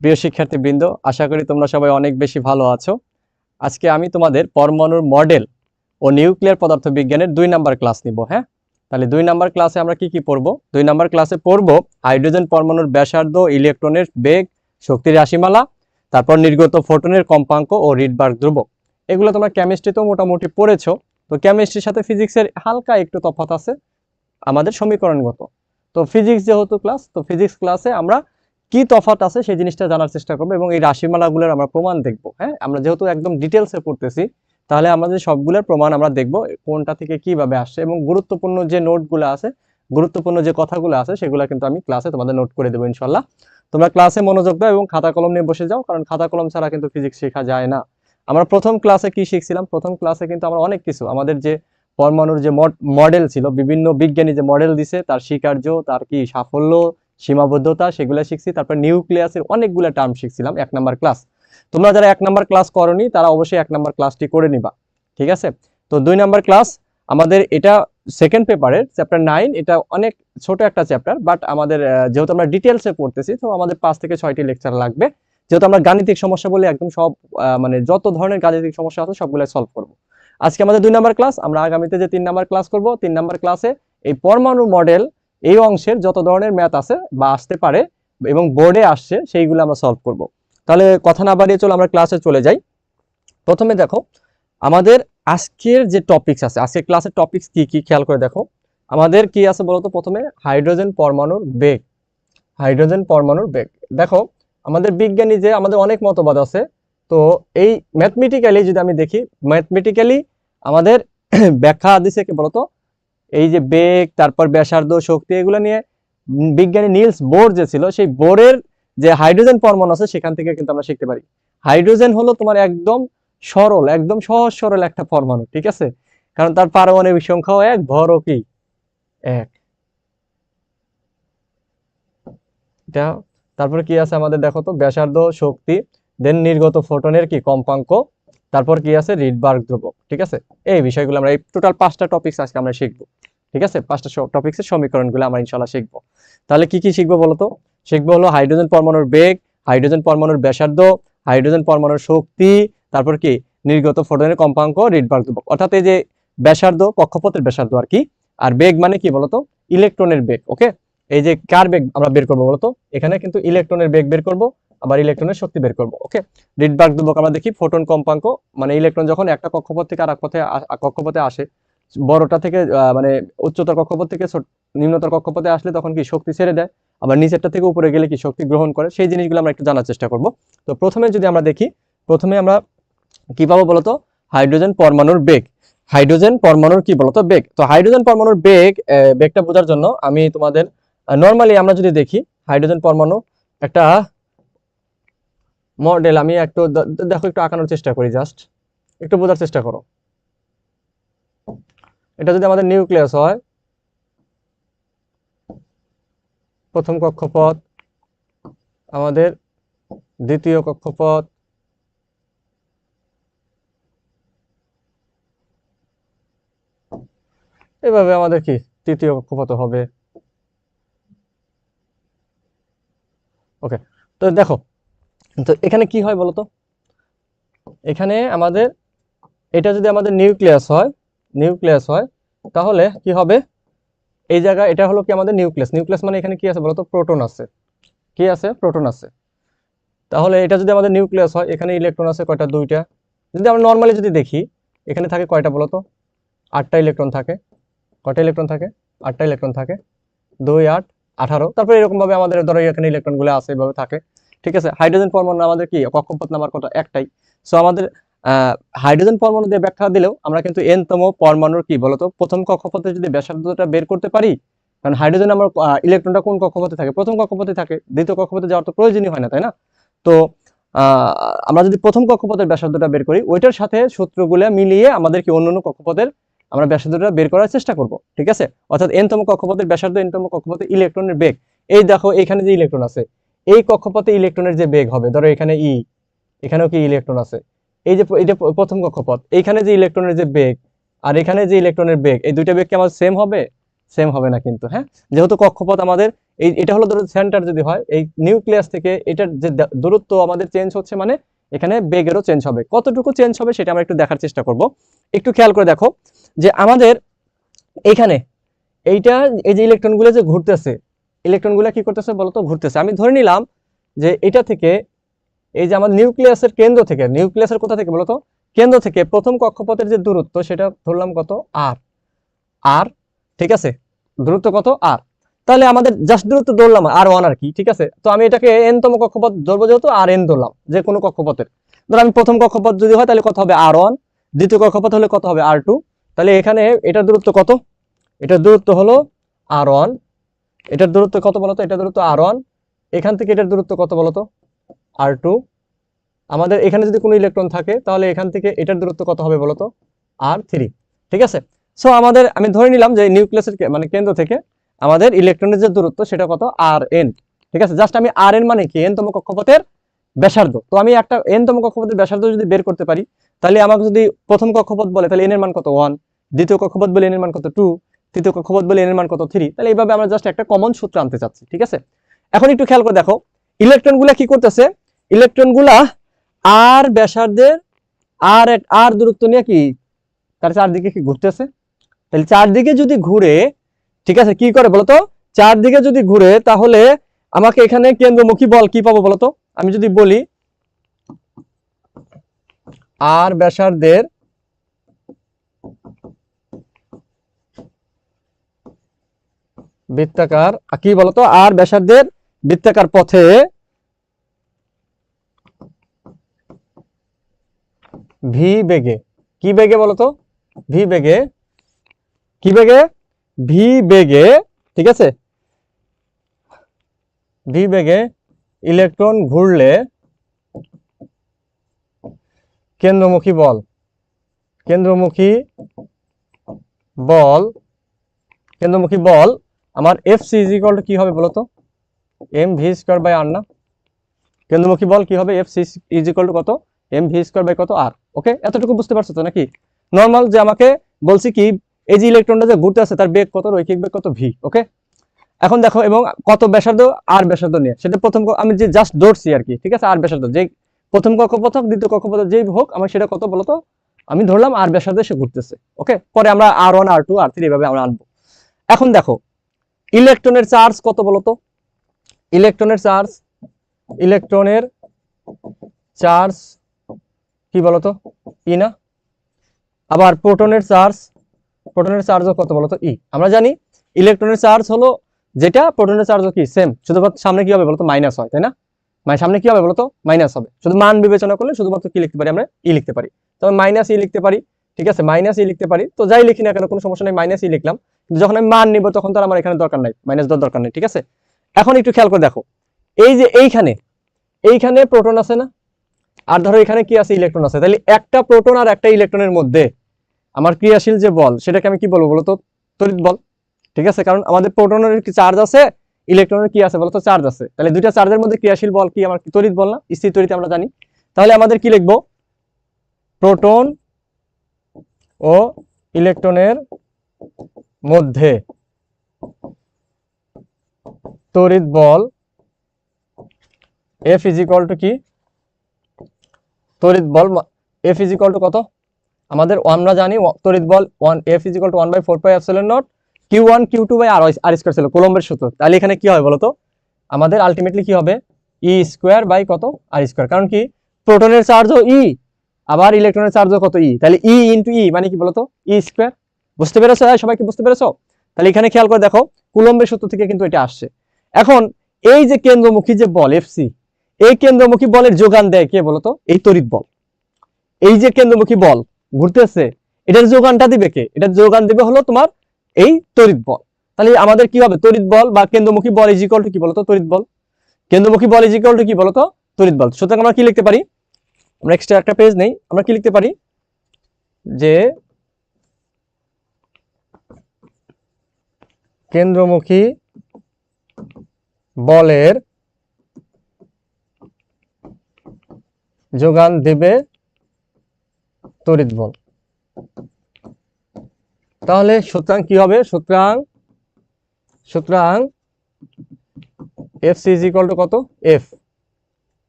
প্রিয় শিক্ষার্থীবৃন্দ, আশা করি তোমরা সবাই অনেক বেশি ভালো আছো। আজকে আমি তোমাদের পরমাণুর মডেল ও নিউক্লিয়ার পদার্থবিজ্ঞানের 2 নাম্বার ক্লাস নিব। হ্যাঁ, তাহলে 2 নাম্বার ক্লাসে আমরা কি পড়ব? 2 নাম্বার ক্লাসে পড়ব হাইড্রোজেন পরমাণুর ব্যাসার্ধ, ইলেকট্রনের বেগ, শক্তির রাশিমালা, তারপর নির্গত ফোটনের কম্পাঙ্ক ও রিডবার্গ ধ্রুবক। এগুলো তোমরা কেমিস্ট্রিতেও মোটামুটি পড়েছো। তো কেমিস্ট্রির সাথে ফিজিক্সের হালকা একটু তফাৎ আছে আমাদের সমীকরণগত। তো ফিজিক্স যেহেতু ক্লাস, তো ফিজিক্স ক্লাসে আমরা কি তফাৎ আছে সেই জিনিসটা জানার চেষ্টা করবো এবং এই রাশিমালাগুলোর আমরা প্রমাণ দেখব। হ্যাঁ, আমরা যেহেতু একদম ডিটেলসে পড়তেছি, তাহলে আমাদের সবগুলোর প্রমাণ আমরা দেখব কোনটা থেকে কিভাবে আসছে, এবং গুরুত্বপূর্ণ যে নোটগুলো আছে, গুরুত্বপূর্ণ যে কথাগুলো আছে, সেগুলো কিন্তু আমি ক্লাসে তোমাদের নোট করে দেবো ইনশাল্লাহ। তোমরা ক্লাসে মনোযোগ দাও এবং খাতা কলম নিয়ে বসে যাও, কারণ খাতা কলম ছাড়া কিন্তু ফিজিক্স শেখা যায় না। আমরা প্রথম ক্লাসে কি শিখছিলাম? প্রথম ক্লাসে কিন্তু আমরা অনেক কিছু, আমাদের যে পরমাণুর যে মডেল ছিল, বিভিন্ন বিজ্ঞানী যে মডেল দিছে, তার স্বীকার্য, তার কি সাফল্য, সীমাবদ্ধতা, সেগুলো শিখছি। তারপর নিউক্লিয়াসের অনেকগুলো টার্ম শিখছিলাম 1 নাম্বার ক্লাস। তোমরা যারা 1 নাম্বার ক্লাস করনি, তারা অবশ্যই 1 নাম্বার ক্লাসটি করে নিবা, ঠিক আছে? তো 2 নাম্বার ক্লাস আমাদের এটা সেকেন্ড পেপারের চ্যাপ্টার 9। এটা অনেক ছোট একটা চ্যাপ্টার, বাট আমাদের যেহেতু আমরা ডিটেলসে পড়তেছি, তো আমাদের 5 থেকে 6টি লেকচার লাগবে। যেহেতু আমরা গাণিতিক সমস্যা বলে একদম সব মানে যত ধরনের গাণিতিক সমস্যা আছে সবগুলো সলভ করব। আজকে আমাদের 2 নাম্বার ক্লাস। আমরা আগামীতে যে 3 নাম্বার ক্লাস করব, 3 নাম্বার ক্লাসে এই পরমাণু মডেল এই অংশের যত ধরনের ম্যাথ আছে বা আসতে পারে এবং বোর্ডে আসছে, সেইগুলো আমরা সলভ করব। তাহলে কথা না বাড়িয়ে চলো আমরা ক্লাসে চলে যাই। প্রথমে দেখো আমাদের আজকের যে টপিকস আছে, আজকের ক্লাসের টপিকস কি কি খেয়াল করে দেখো। আমাদের কি আছে বলতো? প্রথমে হাইড্রোজেন পরমাণুর বেগ। হাইড্রোজেন পরমাণুর বেগ দেখো, আমাদের বিজ্ঞানী যে আমাদের অনেক মতবাদ আছে, তো এই ম্যাথমেটিক্যালি যদি আমি দেখি, ম্যাথমেটিক্যালি আমাদের ব্যাখ্যা দিছে কি বলতো? এই যে বেগ, তারপর ব্যাসার্ধ, শক্তি, এগুলো নিয়ে বিজ্ঞানী নিলস বোর যে ছিল, সেই বোরের যে হাইড্রোজেন পরমাণু আছে সেখান থেকে কিন্তু আমরা শিখতে পারি। হাইড্রোজেন হলো তোমার একদম সরল, একদম সহজ সরল একটা পরমাণু, ঠিক আছে? কারণ তার পারমাণবিক সংখ্যাও 1, ভরও কি 1। এটা তারপর কি আছে আমাদের দেখো তো, ব্যাসার্ধ, শক্তি, দেন নির্গত ফোটনের কি কম্পাঙ্ক, তারপর কি আছে রিডবার্গ ধ্রুবক, ঠিক আছে? এই বিষয়গুলো আমরা এই টোটাল 5টা টপিকস আজকে আমরা শিখবো, ঠিক আছে? 5টা টপিক্সের সমীকরণগুলো আমরা ইনশাআল্লাহ শিখবো। তাহলে কি কি শিখবো বলতো? শিখবো হলো হাইড্রোজেন পরমাণুর বেগ, হাইড্রোজেন পরমাণুর ব্যাসার্ধ, হাইড্রোজেন পরমাণুর শক্তি, তারপর কি নির্গত ফোটনের কম্পাঙ্ক, রিডবার্গ ধ্রুবক। অর্থাৎ এই যে ব্যাসার্ধ, কক্ষপথের ব্যাসার্ধ আর কি, আর বেগ মানে কি বলতো? ইলেকট্রনের বেগ। ওকে, এই যে কার বেগ আমরা বের করবো বলতো? এখানে কিন্তু ইলেকট্রনের বেগ বের করব, আবার ইলেকট্রনের শক্তি বের করব। ওকে, রিডবার্গ ধ্রুবক আমরা দেখি ফোটন কম্পাঙ্ক, মানে ইলেকট্রন যখন একটা কক্ষপথ থেকে আর এক কক্ষপথে আসে, বড়টা থেকে মানে উচ্চতর কক্ষপথ থেকে নিম্নতর কক্ষপথে আসলে তখন কি শক্তি ছেড়ে দেয়, আবার নিচেরটা থেকে উপরে গেলে কি শক্তি গ্রহণ করে, সেই জিনিসগুলো আমরা একটু জানার চেষ্টা করব। তো প্রথমে যদি আমরা দেখি, প্রথমে আমরা কি পাবো বলতো? হাইড্রোজেন পরমাণুর বেগ। হাইড্রোজেন পরমাণুর কি বলতো? বেগ। তো হাইড্রোজেন পরমাণুর বেগ, বেগটা বোঝার জন্য আমি তোমাদের নর্মালি আমরা যদি দেখি হাইড্রোজেন পরমাণু একটা মডেল, আমি একটু দেখো একটু আঁকানোর চেষ্টা করি, জাস্ট একটু বোঝার চেষ্টা করো। এটা যদি আমাদের নিউক্লিয়াস হয়, প্রথম কক্ষপথ, আমাদের দ্বিতীয় কক্ষপথ, এভাবে আমাদের কি তৃতীয় কক্ষপথ হবে। ওকে, তো দেখো, তো এখানে কি হয় বলতো? এখানে আমাদের এটা যদি আমাদের নিউক্লিয়াস হয়, নিউক্লিয়াস হয়, তাহলে কি হবে? এই জায়গা এটা হলো কি আমাদের নিউক্লিয়াস। নিউক্লিয়াস মানে এখানে কি আছে বলতো? প্রোটন আছে। কি আছে? প্রোটন আছে। তাহলে এটা যদি আমাদের নিউক্লিয়াস হয়, এখানে ইলেকট্রন আছে কয়টা? 2টা। যদি আমরা নর্মালি যদি দেখি, এখানে থাকে কয়টা বলতো? 8টা ইলেকট্রন থাকে। কয়টা ইলেকট্রন থাকে? 8টা ইলেকট্রন থাকে। 2, 8, 18। তারপরে এরকম ভাবে আমাদের ধরো এখানে ইলেকট্রন গুলো আছে, এভাবে থাকে, ঠিক আছে? হাইড্রোজেন পরমাণু আমাদের কি কক্ষপথ নাম্বার কত? একটাই। সো আমাদের হাইড্রোজেন পরমাণু দিয়ে ব্যাখ্যা দিলেও আমরা কিন্তু এনতম পরমাণুর কি বলতো প্রথম কক্ষপথে যদি ব্যাসার্ধটা বের করতে পারি, কারণ হাইড্রোজেন আমার ইলেকট্রনটা কোন কক্ষপথে থাকে? প্রথম কক্ষপথে থাকে, দ্বিতীয় কক্ষপথে যাওয়ার তো প্রয়োজনই হয় না, তাই না? তো আমরা যদি প্রথম কক্ষপথের ব্যাসার্ধটা বের করি, ওইটার সাথে সূত্রগুলো মিলিয়ে আমাদের কি অন্যান্য কক্ষপথের আমরা ব্যাসার্ধটা বের করার চেষ্টা করব, ঠিক আছে? অর্থাৎ এনতম কক্ষপথের ব্যাসার্ধ, এনতম কক্ষপথে ইলেকট্রনের বেগ। এই দেখো এখানে যে ইলেকট্রন আছে, এই কক্ষপথে ইলেকট্রনের যে বেগ হবে, ধরো এখানে ই, এখানেও কি ইলেকট্রন আছে, এই যে এটা প্রথম কক্ষপথ, এইখানে যে ইলেকট্রনের যে বেগ আর এখানে যে ইলেকট্রনের বেগ, এই দুইটা বেগ কি আমার সেম হবে? সেম হবে না কিন্তু। হ্যাঁ, যেহেতু কক্ষপথ আমাদের এটা হলো ধরো সেন্টার যদি হয়, এই নিউক্লিয়াস থেকে এটার যে দূরত্ব আমাদের চেঞ্জ হচ্ছে, মানে এখানে বেগেরও চেঞ্জ হবে। কতটুকু চেঞ্জ হবে সেটা আমরা একটু দেখার চেষ্টা করব। একটু খেয়াল করে দেখো যে আমাদের এইখানে এইটা, এই যে ইলেকট্রনগুলো যে ঘুরতেছে, ইলেকট্রনগুলো কি করতেছে বলতো, ঘুরতেছে। আমি ধরে নিলাম যে এটা থেকে, এই যে আমাদের নিউক্লিয়াসের কেন্দ্র থেকে, নিউক্লিয়াসের কোথা থেকে বলতো, কেন্দ্র থেকে প্রথম কক্ষপথের যে দূরত্ব সেটা ধরলাম কত, আর আর ঠিক আছে, দূরত্ব কত আর। তাহলে আমাদের জাস্ট দূরত্ব ধরলাম আর1 আর কি, ঠিক আছে। তো আমি এটাকে এন-তম কক্ষপথ ধরবো, যেহেতু আর এন ধরলাম যে কোনো কক্ষপথের। ধর আমি প্রথম কক্ষপথ যদি হয় তাহলে কত হবে আর1, দ্বিতীয় কক্ষপথ হলে কত হবে আর2। তাহলে এখানে এটার দূরত্ব কত, এটার দূরত্ব হলো আর1, এটার দূরত্ব কত বলতো, এটার দূরত্ব আর1, এখান থেকে এটার দূরত্ব কত বলতো আর2। আমাদের এখানে যদি কোনো ইলেকট্রন থাকে তাহলে এখান থেকে এটার দূরত্ব কত হবে বলতো আর3, ঠিক আছে। সো আমাদের, আমি ধরে নিলাম যে নিউক্লিয়াসের মানে কেন্দ্র থেকে আমাদের ইলেকট্রনের যে দূরত্ব সেটা কত আর এন, ঠিক আছে। জাস্ট আমি আর এন মানে কি, এন তম কক্ষপথের ব্যাসার্ধ। তো আমি একটা এন তম কক্ষপথের ব্যাসার্ধ যদি বের করতে পারি, তাহলে আমাকে যদি প্রথম কক্ষপথ বলে তাহলে এন এর মান কত 1, দ্বিতীয় কক্ষপথ বলে এন এর মান কত 2, তৃতীয় কক্ষপথ বলে এন এর মান কত 3। তাহলে এইভাবে আমরা জাস্ট একটা কমন সূত্র আনতে চাচ্ছি, ঠিক আছে। এখন একটু খেয়াল করে দেখো ইলেকট্রনগুলা কি করতেছে, ইলেকট্রনগুলা আর ব্যাসার্ধের আর দূরত্ব নিয়ে কি তার চারদিকে কি ঘুরতেছে। তাহলে চারদিকে যদি ঘুরে, ঠিক আছে, কি করে বলতো, চারদিকে যদি ঘুরে তাহলে আমাকে এখানে কেন্দ্রমুখী বল কি পাবো বলতো। আমি যদি বলি আর ব্যাসার্ধের বৃত্তাকার, কি বলতো, আর ব্যাসার্ধের বৃত্তাকার পথে ভি বেগে, কি বেগে বলতো, ভি বেগে, কি বেগে, ভি বেগে, ঠিক আছে, ভি বেগে ইলেকট্রন ঘুরলে কেন্দ্রমুখী বল, কেন্দ্রমুখী বল, কেন্দ্রমুখী বল আমার এফসি ইজ ইকুয়াল টু কি হবে বলতো, এম ভি স্কয়ার বাই আর না। কেন্দ্রমুখী বল কি হবে, এফসি ইজ ইকুয়াল টু কত, এম ভি স্কয়ার বাই কত আর। ওকে, এতটুকু বুঝতে পারছো তো নাকি। নর্মাল যে আমাকে বলছি কি, এই যে ইলেকট্রনটা যে ঘুরতে আছে তার বেগ কত, রৈখিক বেগ কত ভি। ওকে, এখন দেখো এবং কত ব্যাসার্ধ, আর ব্যাসার্ধ নিয়ে, সেটা প্রথম আমি যে জাস্ট ধরছি আর কি, ঠিক আছে। আর ব্যাসার্ধ যে প্রথম কক্ষপথ দ্বিতীয় কক্ষপথ যেই হোক, আমার সেটা কত বলতো, আমি ধরলাম আর ব্যাসার্ধে সে ঘুরতেছে। ওকে, পরে আমরা আর1 আর2 আর3 এভাবে আমরা আনবো। এখন দেখো ইলেকট্রনের চার্জ কত বলতো, ইলেকট্রনের চার্জ, ইলেকট্রনের চার্জ কি বলতো ই না। আবার প্রোটনের চার্জ, প্রোটনের চার্জও কত বলতো ই। আমরা জানি ইলেকট্রনের চার্জ হলো যেটা, প্রোটনের চার্জও কি সেম, শুধুমাত্র সামনে কি হবে বলতো মাইনাস হয়, তাই না। মানে সামনে কি হবে বলতো মাইনাস হবে, শুধু মান বিবেচনা করলে শুধুমাত্র কি লিখতে পারি আমরা, ই লিখতে পারি। তবে মাইনাস ই লিখতে পারি, ঠিক আছে, মাইনাস ই লিখতে পারি। তো যাই লিখি না কেন কোনো সমস্যা নেই, মাইনাস ই লিখলাম। কিন্তু যখন আমি মান নিব তখন তো আমার এখানে দরকার নাই, মাইনাস দেওয়ার দরকার নেই, ঠিক আছে। এখন একটু খেয়াল করে দেখো, এই যে এইখানে, এইখানে প্রোটন আছে না, আর ধরো এখানে কি আছে, ইলেকট্রন আছে। তাহলে একটা প্রোটন আর একটা ইলেকট্রনের মধ্যে আমার ক্রিয়াশীল যে বল সেটাকে আমি কি বলবো বলতো, তড়িৎ বল, ঠিক আছে। কারণ আমাদের প্রোটনের কি চার্জ আছে, ইলেকট্রনের কি আছে বলতো চার্জ আছে। তাহলে দুইটা চার্জের মধ্যে ক্রিয়াশীল বল কি আমার তড়িৎ বল না, স্থির তড়িৎ আমরা জানি। তাহলে আমাদের কি লিখবো, প্রোটন ও ইলেকট্রনের মধ্যে তড়িৎ বল এফ ইজ ইকুয়াল টু কি, তড়িৎ বল এফ ইজ ইকুয়াল টু কত, আমাদের আমরা জানি তড়িৎ বল 1 F is equal to 1/4 pi epsilon naught Q1 Q2 by R square ছিল কুলম্বের সূত্র। তাহলে এখানে কি হবে বলতো, আমাদের আলটিমেটলি কি হবে, ই স্কয়ার বাই কত আর স্কয়ার। কারণ কি প্রোটনের চার্জও ই, আবার ইলেকট্রনের চার্জও কত ই, তাহলে ই ইনটু ই মানে কি বলতো ই স্কয়ার। বুঝতে পেরেছো সবাইকে, বুঝতে পেরেছো। তাহলে এখানে খেয়াল করে দেখো কুলম্বের সূত্র থেকে কিন্তু এটা আসছে। এখন এই যে কেন্দ্রমুখী যে বল এফসি, এই কেন্দ্রমুখী বলের যোগান দেয় কে বলতো, এই তড়িৎ বল। এই যে কেন্দ্রমুখী বল ঘুরতেছে, এটার যোগানটা দিবে কে, এটার যোগান দিবে হলো তোমার এই তড়িৎ বল। তাহলে আমাদের কি হবে, তড়িৎ বল বা কেন্দ্রমুখী বল ইজ ইকুয়াল টু কি বলতো তড়িৎ বল, কেন্দ্রমুখী বল ইজ ইকুয়াল টু কি বলতো তড়িৎ বল। সুতরাং আমরা কি লিখতে পারি, আমরা এক্সট্রা একটা পেজ নেই, আমরা কি লিখতে পারি যে কেন্দ্রমুখী বলের যোগান দেবে তড়িৎ বল। তাহলে সুতরাং কি হবে, সুতরাং F C is equal to কত এফ,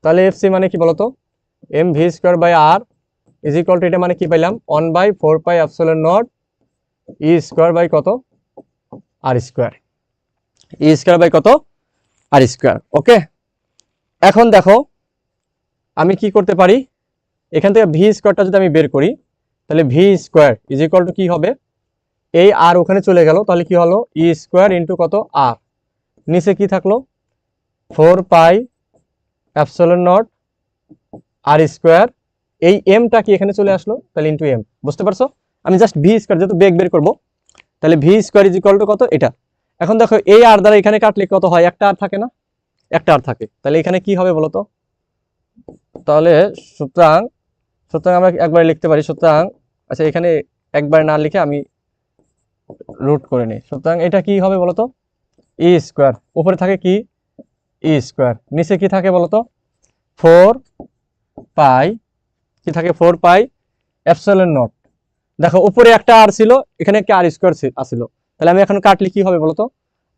তাহলে এফ সি মানে কি বলতো M V square by R is equal to এটা মানে কি পাইলাম 1/4 pi epsilon naught E square by কত R square, E square by কত আর স্কোয়ার। ওকে, এখন দেখো আমি কি করতে পারি, এখান থেকে ভি স্কোয়ারটা যদি আমি বের করি তাহলে V square is equal to কি হবে, এই আর ওখানে চলে গেল, তাহলে কি হলো ই স্কোয়ার ইন্টু কত আর, নিচে কি থাকলো 4 পাই এপসিলন নট আর স্কোয়ার, এই এমটা কি এখানে চলে আসলো, তাহলে ইন্টু এম, বুঝতে পারছো? আমি জাস্ট ভি স্কোয়ার যেহেতু বেগ বের করবো, তাহলে V square is equal to কত এটা। এখন দেখো এই আর দ্বারা এখানে কাটলে কত হয়, একটা আর থাকে না, একটা আর থাকে, তাহলে এখানে কি হবে বলো তো, তাহলে সুতরাং সুতরাং আমরা একবারে লিখতে পারি, সুতরাং আচ্ছা এখানে একবার না লিখে আমি রুট করে নিই, সুতরাং এটা কি হবে বলতো ই স্কোয়ার, উপরে থাকে কি ই স্কোয়ার, নিচে কি থাকে বলতো 4 পাই, কি থাকে 4 পাই এপসিলন নট, দেখো উপরে একটা আর ছিল, এখানে একটা আর স্কোয়ার আসছিল, তাহলে আমি এখন কাটলে কি হবে বলতো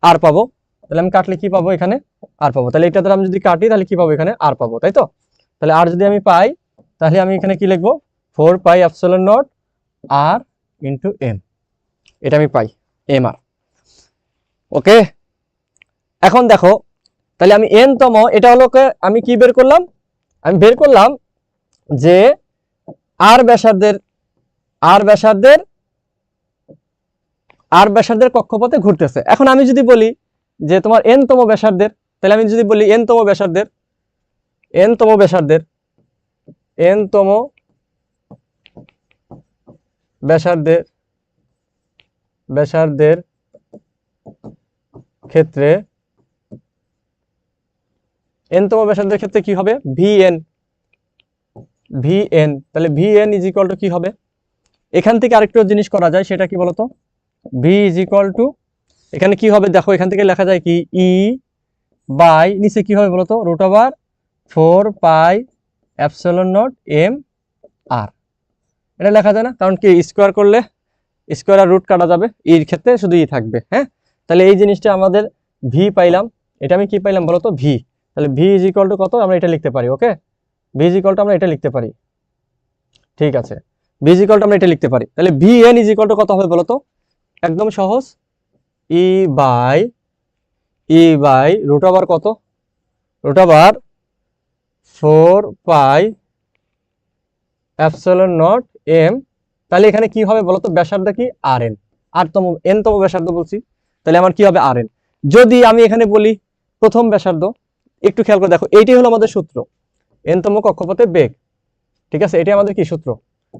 আর পাবো, তাহলে আমি কাটলে কি পাবো এখানে আর পাবো, তাহলে এটা দ্বারা আমি যদি কাটি তাহলে কি পাবো এখানে আর পাবো, তাই তো? তাহলে আর যদি আমি পাই তাহলে আমি এখানে কি লিখবো 4 পাই এপসিলন নট আর ইন্টু এম, এটা আমি পাই এম আর। ওকে, এখন দেখো তাহলে আমি এন তম, এটা হলো আমি কি বের করলাম, আমি বের করলাম যে আর ব্যাসার্ধের কক্ষপথে ঘুরতেছে। এখন আমি যদি বলি যে তোমার এন তম ব্যাসার্ধের, তাহলে আমি যদি বলি এন তম ব্যাসার্ধের ক্ষেত্রে এনতম ব্যাসার্ধের ক্ষেত্রে কি হবে ভিএন, তাহলে ভিএন ইজ ইকুয়াল টু কি হবে, এখান থেকে আরেকটু জিনিস করা যায়, সেটা কি বলতো ভি ইজ ইকুয়াল টু, এখানে কি হবে দেখো এখান থেকে লেখা যায় কি ই বাই নিচে কি হবে বলতো √4 pi epsilon naught M R, এটা লেখা যায় না, কারণ কি স্কোয়ার করলে স্কোয়ার আর রুট কাটা যাবে, এর ক্ষেত্রে শুধু ই থাকবে। হ্যাঁ, তাহলে এই জিনিসটা আমাদের ভি পাইলাম, এটা আমি কি পাইলাম বলতো ভি, তাহলে ভি ইজ ইকুয়াল টু কত আমরা এটা লিখতে পারি। ওকে, ভি ইজ ইকুয়াল টু আমরা এটা লিখতে পারি, ঠিক আছে, ভি ইজ ইকুয়াল টু আমরা এটা লিখতে পারি, তাহলে V N is equal to কত হবে বলতো, একদম সহজ ই বাই √, কত √4 পাই এপসিলন নট এম, তাহলে এখানে কি হবে বলতো ব্যাসার্ধ কি আর এন, এন তম ব্যাসার্ধ বলছি, তাহলে আমার কি হবে আর এন। যদি আমি এখানে বলি প্রথম ব্যাসার্ধ, একটু খেয়াল করে দেখো এইটাই হলো আমাদের সূত্র, এন তম কক্ষপথের বেগ, ঠিক আছে, এটাই আমাদের কি সূত্র,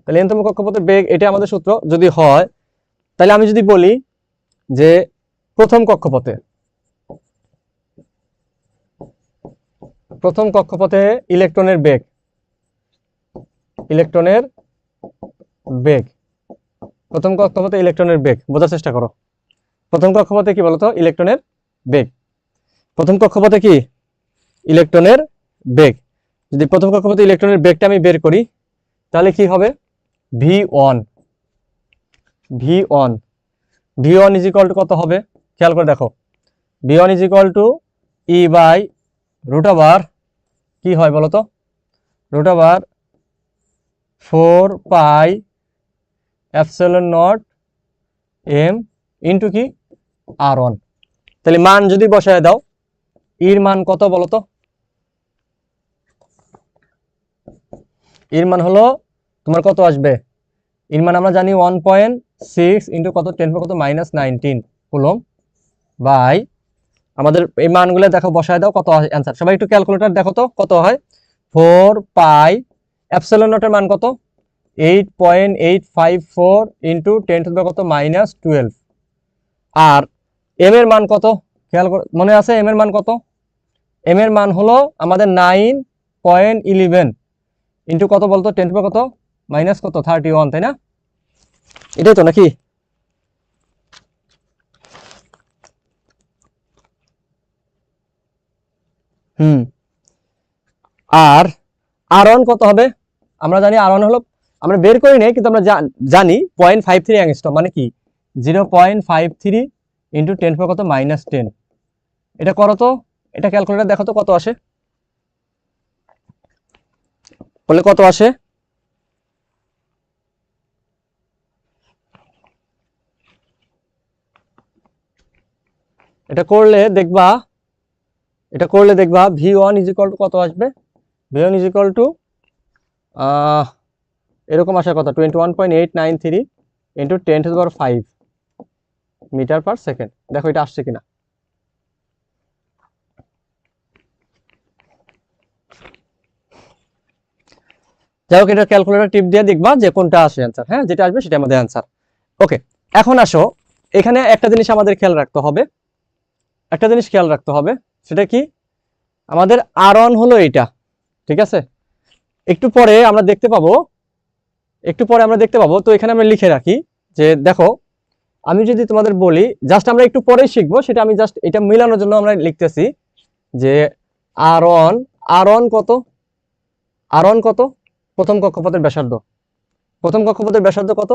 তাহলে এন তম কক্ষপথের বেগ এটাই আমাদের সূত্র যদি হয়, তাহলে আমি যদি বলি যে প্রথম কক্ষপথে ইলেকট্রনের বেগ প্রথম কক্ষপথে ইলেকট্রনের বেগ বোঝার চেষ্টা করো, প্রথম কক্ষপথে কি বলতো ইলেকট্রনের বেগ, প্রথম কক্ষপথে কি ইলেকট্রনের বেগ, যদি প্রথম কক্ষপথে ইলেকট্রনের বেগটা আমি বের করি তাহলে কি হবে v1 ইজ ইকুয়াল টু কত হবে, খেয়াল করে দেখো v1 is equal to E by √, কি হয় বলতো √4 pi epsilon naught M into কি r1, তাহলে মান যদি বসায় দাও এর মান কত বলতো, এর মান হলো তোমার কত আসবে, এর মান আমরা জানি 1.6 ইন্টু কত 10⁻⁻19 কুলম বাই, আমাদের এই মানগুলো দেখো বসায় দাও কত হয় অ্যান্সার, সবাই একটু ক্যালকুলেটর দেখো তো কত হয়, 4 পাই এপসিলন নটের মান কত 8.854 ইন্টু 10⁻⁻12, আর এম এর মান কত খেয়াল মনে আছে, এম এর মান কত, এম এর মান হলো আমাদের 9.11 ইন্টু কত বলতো 10⁻⁻31, তাই না, এটাই তো নাকি, আর r1 কত হবে, আমরা জানি r1 হলো, আমরা বের করি নাই কিন্তু আমরা জানি 0.53 অ্যাংস্ট্রম, মানে কি 0.53 ইন্টু 10⁻⁻10, এটা করো তো এটা ক্যালকুলেটর দেখো তো কত আসে, বলে কত আসে। এটা করলে দেখবা, V1 ইজ ইকুয়াল টু কত আসবে, V1 ইজ ইকুয়াল টু এরকম আসার কথা 21.893 ইন্টু 10⁵ মিটার পার সেকেন্ড। দেখো এটা আসছে কিনা। যাই হোক, এটা ক্যালকুলেটর টিপ দিয়ে দেখবা যে কোনটা আসে অ্যান্সার। হ্যাঁ, যেটা আসবে সেটা আমাদের অ্যান্সার। ওকে, এখন আসো, এখানে একটা জিনিস আমাদের খেয়াল রাখতে হবে, সেটা কি, আমাদের R1 হলো এইটা, ঠিক আছে। একটু পরে আমরা দেখতে পাবো, তো এখানে আমরা লিখে রাখি যে দেখো, আমি যদি তোমাদের বলি, জাস্ট আমরা একটু পরেই শিখবো, সেটা আমি জাস্ট এটা মিলানোর জন্য আমরা লিখতেছি যে R1 কত, প্রথম কক্ষপথের ব্যাসার্ধ, কত,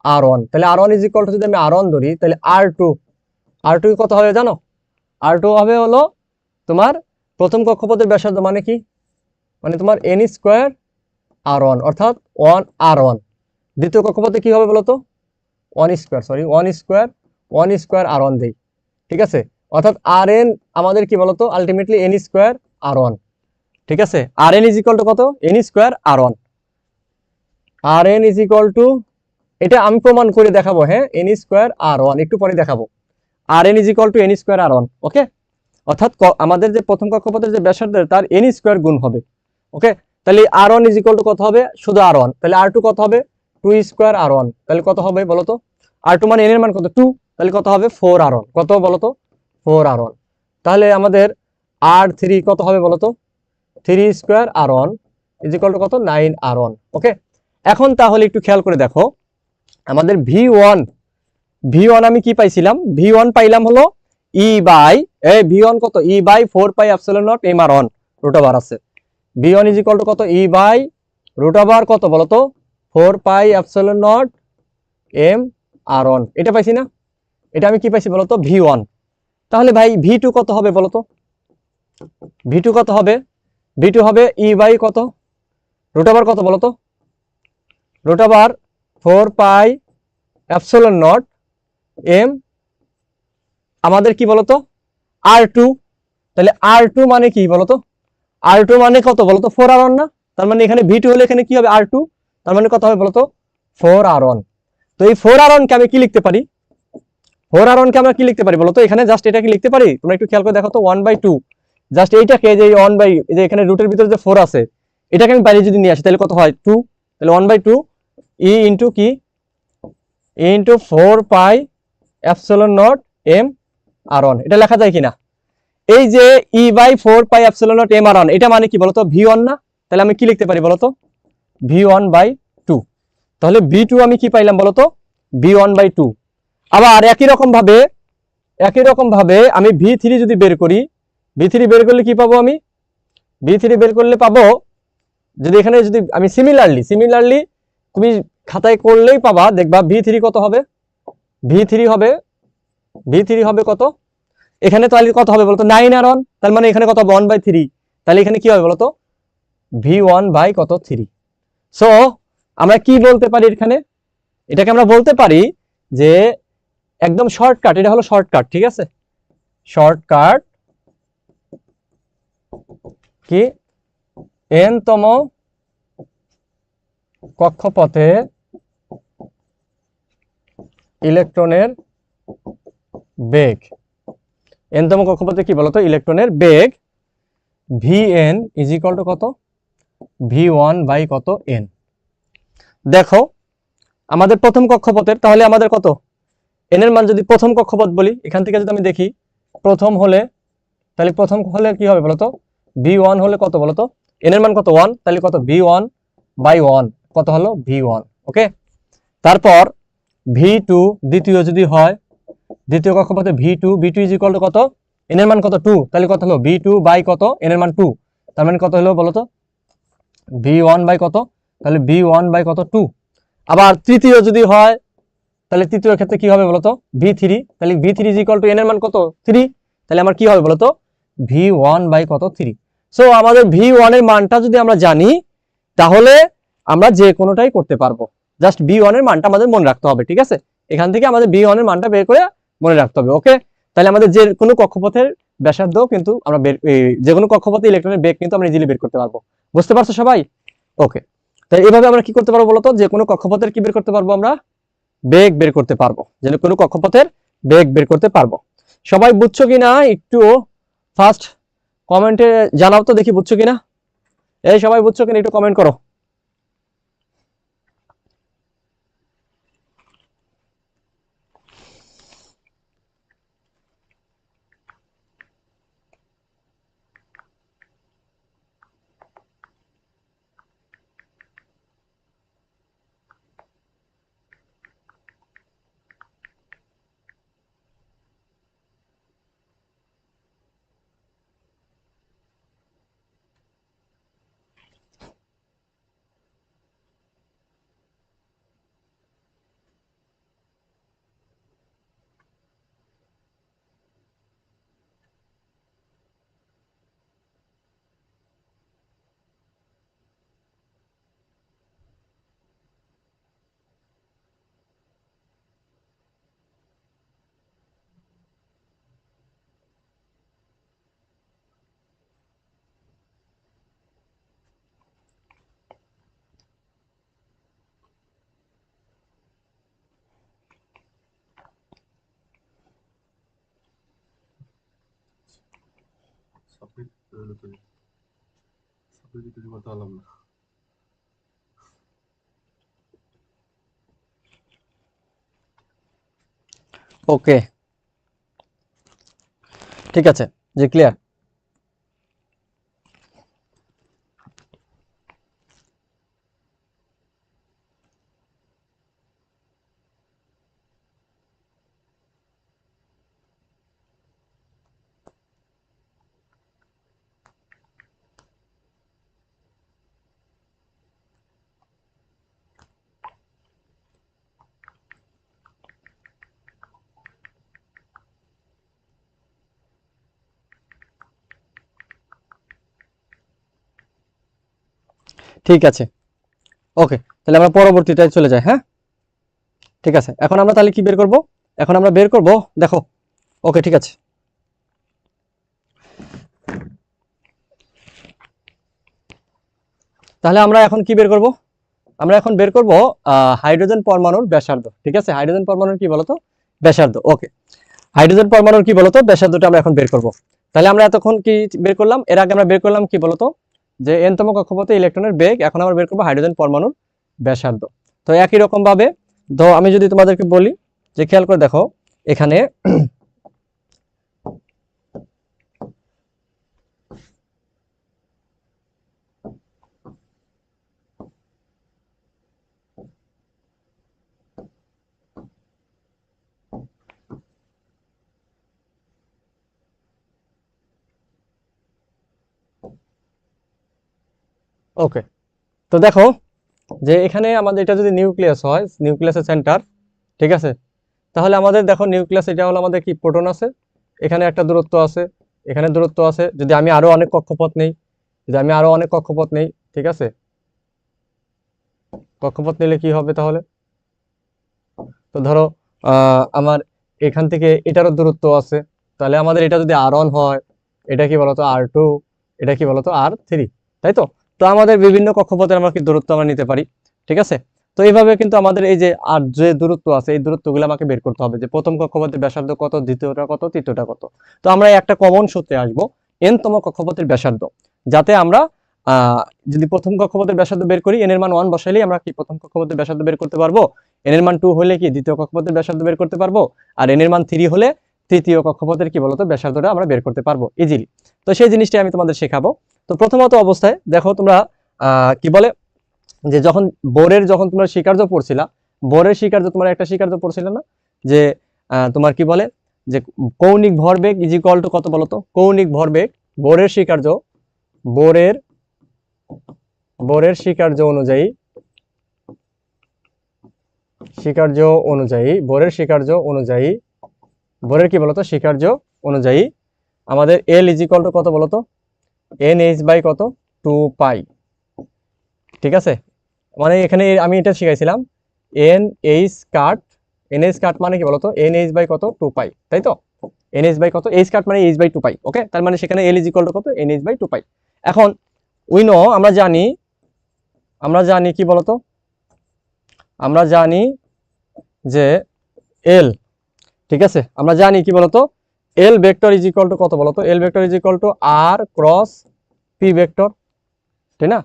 R1। তাহলে R1 ইজ ইকুয়াল টু, যদি আমি R1 ধরি, তাহলে R2 কত হবে জানো, R2 হবে হলো তোমার প্রথম কক্ষপথের ব্যাসার্ধ, মানে কি, মানে তোমার n স্কয়ার R1, অর্থাৎ 1R1। দ্বিতীয় কক্ষপথে কি হবে বলতো, 1 স্কয়ার R1 দেই, ঠিক আছে। অর্থাৎ Rn আমাদের কি বলতো, আলটিমেটলি n স্কয়ার R1, ঠিক আছে। Rn ইজ ইকুয়াল টু কত, n square R1। Rn is equal to, এটা আমি প্রমাণ করে দেখাবো, হ্যাঁ, n স্কয়ার R1 একটু পরে দেখাবো। Rn is equal two n square R1, ওকে। অর্থাৎ আমাদের যে প্রথম কক্ষপথের যে ব্যাসার্ধ, তার n স্কয়ার গুণ হবে, ওকে। তাহলে R1 ইজ ইকুয়াল টু কত হবে, শুধু R1। তাহলে R2 কত হবে, 2 স্কয়ার R1। তাহলে কত হবে বলতো, R2 মানে n এর মান কত, 2, তাহলে কত হবে 4R1, কত বলতো, 4R1। তাহলে আমাদের R3 কত হবে বলতো, 3 square R1 is equal to কত, 9R1, ওকে। এখন তাহলে একটু খেয়াল করে দেখো, আমাদের V1 আমি কি পাইছিলাম, V1 পাইলাম হলো V1 কত, E/4πε0 mR1 রুট আছে। V1 ইজ ইকুয়াল টু কত, E/রুট কত বলতো, 4πε0 mR1, এটা পাইছি না, এটা আমি কি পাইছি বলতো, V1। তাহলে ভাই V2 কত হবে বলতো, V2 কত হবে, V2 হবে কত, রুট কত বলতো, রুট 4πε0 m আমাদের কি বলতো, R2। তাহলে R2 মানে কি বলতো, R2 মানে কত বলতো, 4R1 না। তার মানে এখানে V2 হলে এখানে কি হবে, R2, তার মানে কত হবে বলতো, 4R1। তো এই 4R1 কে আমি কি লিখতে পারি, 4R1 কে আমরা কি লিখতে পারি বলতো, এখানে জাস্ট এটা কি লিখতে পারি, তোমরা একটু খেয়াল করে দেখো তো, 1/2, জাস্ট এইটাকে, যে 1 যে এখানে রুটের ভিতরে যে 4 আছে, এটাকে আমি বাইরে যদি নিয়ে আসি, তাহলে কত হয়, 2। তাহলে 1/2 E ইন্টু কি, E ইন্টু 4πε0 mR1, এটা লেখা যায় কিনা। এই যে E/4πε0 mR1, এটা মানে কি বলতো, V1 না। তাহলে আমি কি লিখতে পারি বলতো, V1/2। তাহলে V2 আমি কি পাইলাম বলতো, V1/2। আবার একই রকম ভাবে আমি V3 যদি বের করি, V3 বের করলে কি পাবো, আমি V3 বের করলে পাবো, যদি এখানে যদি আমি সিমিলারলি তুমি খাতায় করলেই পাবা, দেখবা V3 কত হবে, V3 হবে কত, এখানে তাহলে কত হবে বলতো, 9R1। তার মানে এখানে কত হবে, 1/3। তাহলে এখানে কি হবে বলতো, V1/কত, 3। সো আমরা কি বলতে পারি এখানে, এটাকে আমরা বলতে পারি যে একদম শর্টকাট, এটা হলো শর্টকাট, ঠিক আছে। শর্টকাট কি, n তম কক্ষপথে ইলেকট্রনের বেগ, n তম কক্ষপথে কি বলতো, ইলেকট্রনের বেগ, Vn ইজ ইকুয়াল টু কত, V1/কত, n। দেখো আমাদের প্রথম কক্ষপথের, তাহলে আমাদের কত, n এর মান যদি প্রথম কক্ষপথ বলি, এখান থেকে যদি আমি দেখি প্রথম হলে, তাহলে প্রথম হলে কি হবে বলতো, V1 হলে কত বলতো, n এর মান কত, 1, তাহলে কত, V1/1 কত হলো, V1, ওকে। তারপর V2 দ্বিতীয় যদি হয়, দ্বিতীয় কক্ষপথে V2 ইজ ইকুয়াল টু কত, n এর মান কত, 2, তাহলে কত হলো, V2/কত, n এর মান 2, তার মানে কত হলো বলতো, V1/কত, তাহলে V1/কত, 2। আবার তৃতীয় যদি হয়, তাহলে তৃতীয় ক্ষেত্রে কি হবে বলতো, V3, তাহলে V3 is equal two n এর মান কত, 3, তাহলে আমার কি হবে বলতো, v1 বাই কত 3। সো আমাদের v1 এর মানটা যদি আমরা জানি তাহলে আমরা যে কোনোটাই করতে পারবো। জাস্ট v1 এর মানটা আমাদের মনে রাখতে হবে, ঠিক আছে? এখান থেকে আমাদের v1 এর মানটা বের করে মনে রাখতে হবে। ওকে, তাহলে আমাদের যে কোনো কক্ষপথের ব্যাসার্ধ কিন্তু আমরা যে কোনো কক্ষপথে ইলেকট্রনের বেগ কিন্তু আমরা ইজিলি বের করতে পারবো। বুঝতে পারছো সবাই? ওকে, তাই এভাবে আমরা কি করতে পারবো বলতো, যে কোনো কক্ষপথের কি বের করতে পারবো, আমরা বেগ বের করতে পারবো, যে কোনো কক্ষপথের বেগ বের করতে পারবো। সবাই বুঝছো কিনা একটু ফার্স্ট কমেন্টে জানাও তো দেখি, বুঝছো কিনা? এই সবাই বুঝছো কিনা একটু কমেন্ট করো। ওকে, ঠিক আছে, যে ক্লিয়ার। ঠিক আছে, ওকে, তাহলে আমরা পরবর্তীটায় চলে যাই। হ্যাঁ, ঠিক আছে, এখন আমরা তাহলে কি বের করব? এখন আমরা বের করব, দেখো। ওকে, ঠিক আছে, তাহলে আমরা এখন কি বের করব? আমরা এখন বের করব হাইড্রোজেন পরমাণুর ব্যাসার্ধ। ঠিক আছে, হাইড্রোজেন পরমাণুর কি বলতো? ব্যাসার্ধ। ওকে, হাইড্রোজেন পরমাণুর কি বলতো? ব্যাসার্ধটা আমরা এখন বের করব। তাহলে আমরা এতক্ষণ কি বের করলাম? এর আগে আমরা বের করলাম কি বলতো, যে এনতম কক্ষপথে ইলেকট্রনের বেগ। এখন আমরা বের করব হাইড্রোজেন পরমাণুর ব্যাসার্ধ। তো একই রকম ভাবে আমি যদি তোমাদেরকে বলি যে খেয়াল করে দেখো এখানে ওকে, তো দেখো যে এখানে আমাদের এটা যদি নিউক্লিয়াস হয়, নিউক্লিয়াসের সেন্টার, ঠিক আছে, তাহলে আমাদের দেখো নিউক্লিয়াস এটা হলো আমাদের কি প্রোটন আছে, এখানে একটা দূরত্ব আছে, এখানে দূরত্ব আছে। যদি আমি আরো অনেক কক্ষপথ নেই, যদি আমি আরো অনেক কক্ষপথ নেই, ঠিক আছে, কক্ষপথ নিলে কি হবে তাহলে? তো ধরো আমার এখান থেকে এটারও দূরত্ব আছে, তাহলে আমাদের এটা যদি R1 হয়, এটা কি বলতো R2, এটা কি বলতো R3, তাই তো? তো আমাদের বিভিন্ন কক্ষপথের আমরা কি দূরত্ব আমরা নিতে পারি, ঠিক আছে। তো এইভাবে কিন্তু আমাদের এই যে আর যে দূরত্ব আছে এই দূরত্বগুলো আমাকে বের করতে হবে, যে প্রথম কক্ষপথের ব্যাসার্ধ কত, দ্বিতীয়টা কত, তৃতীয়টা কত। তো আমরা একটা কমন সূত্রে আসবো, n তম কক্ষপথের ব্যাসার্ধ, যাতে আমরা যদি প্রথম কক্ষপথের ব্যাসার্ধ বের করি, n এর মান 1 বসাইলেই আমরা কি প্রথম কক্ষপথের ব্যাসার্ধ বের করতে পারবো। n এর মান 2 হলে কি দ্বিতীয় কক্ষপথের ব্যাসার্ধ বের করতে পারবো, আর n এর মান 3 হলে তৃতীয় কক্ষপথের কি বলতো ব্যাসার্ধটা আমরা বের করতে পারবো ইজিলি। তো সেই জিনিসটাই আমি তোমাদের শেখাবো। তো প্রথমত অবস্থায় দেখো তোমরা কি বলে, যে যখন তোমরা স্বীকার্য পড়ছিলা, বোরের স্বীকার্য তোমরা একটা স্বীকার্য পড়ছিলে না, যে তোমার কি বলে, যে কৌণিক ভরবেগ ইজ ইকুয়াল টু কত বলতো? কৌণিক ভরবেগ বোরের স্বীকার্য, বোরের বোরের স্বীকার্য অনুযায়ী, বোরের কি বলতো স্বীকার্য অনুযায়ী আমাদের এল ইজ ইকুয়াল টু কত বলতো, এন এইচ বাই কত, 2 পাই। ঠিক আছে, মানে এখানে আমি এটা শিখাইছিলাম এন এইচ কাট, এন এইচ কাট মানে কি বলতো, এন এইচ বাই কত, 2 পাই, তাই তো। এন এইচ বাই কত, এইচ কাট মানে এইচ বাই 2 পাই। ওকে, তার মানে সেখানে এল ইজ ইকুয়াল টু কত, এন এইচ বাই 2 পাই। এখন উই নো, আমরা জানি কি বলতো, আমরা জানি যে এল, ঠিক আছে, আমরা জানি কি বলতো, L vector is equal to কত বলতো, L vector is equal to r cross p vector, ঠিক না।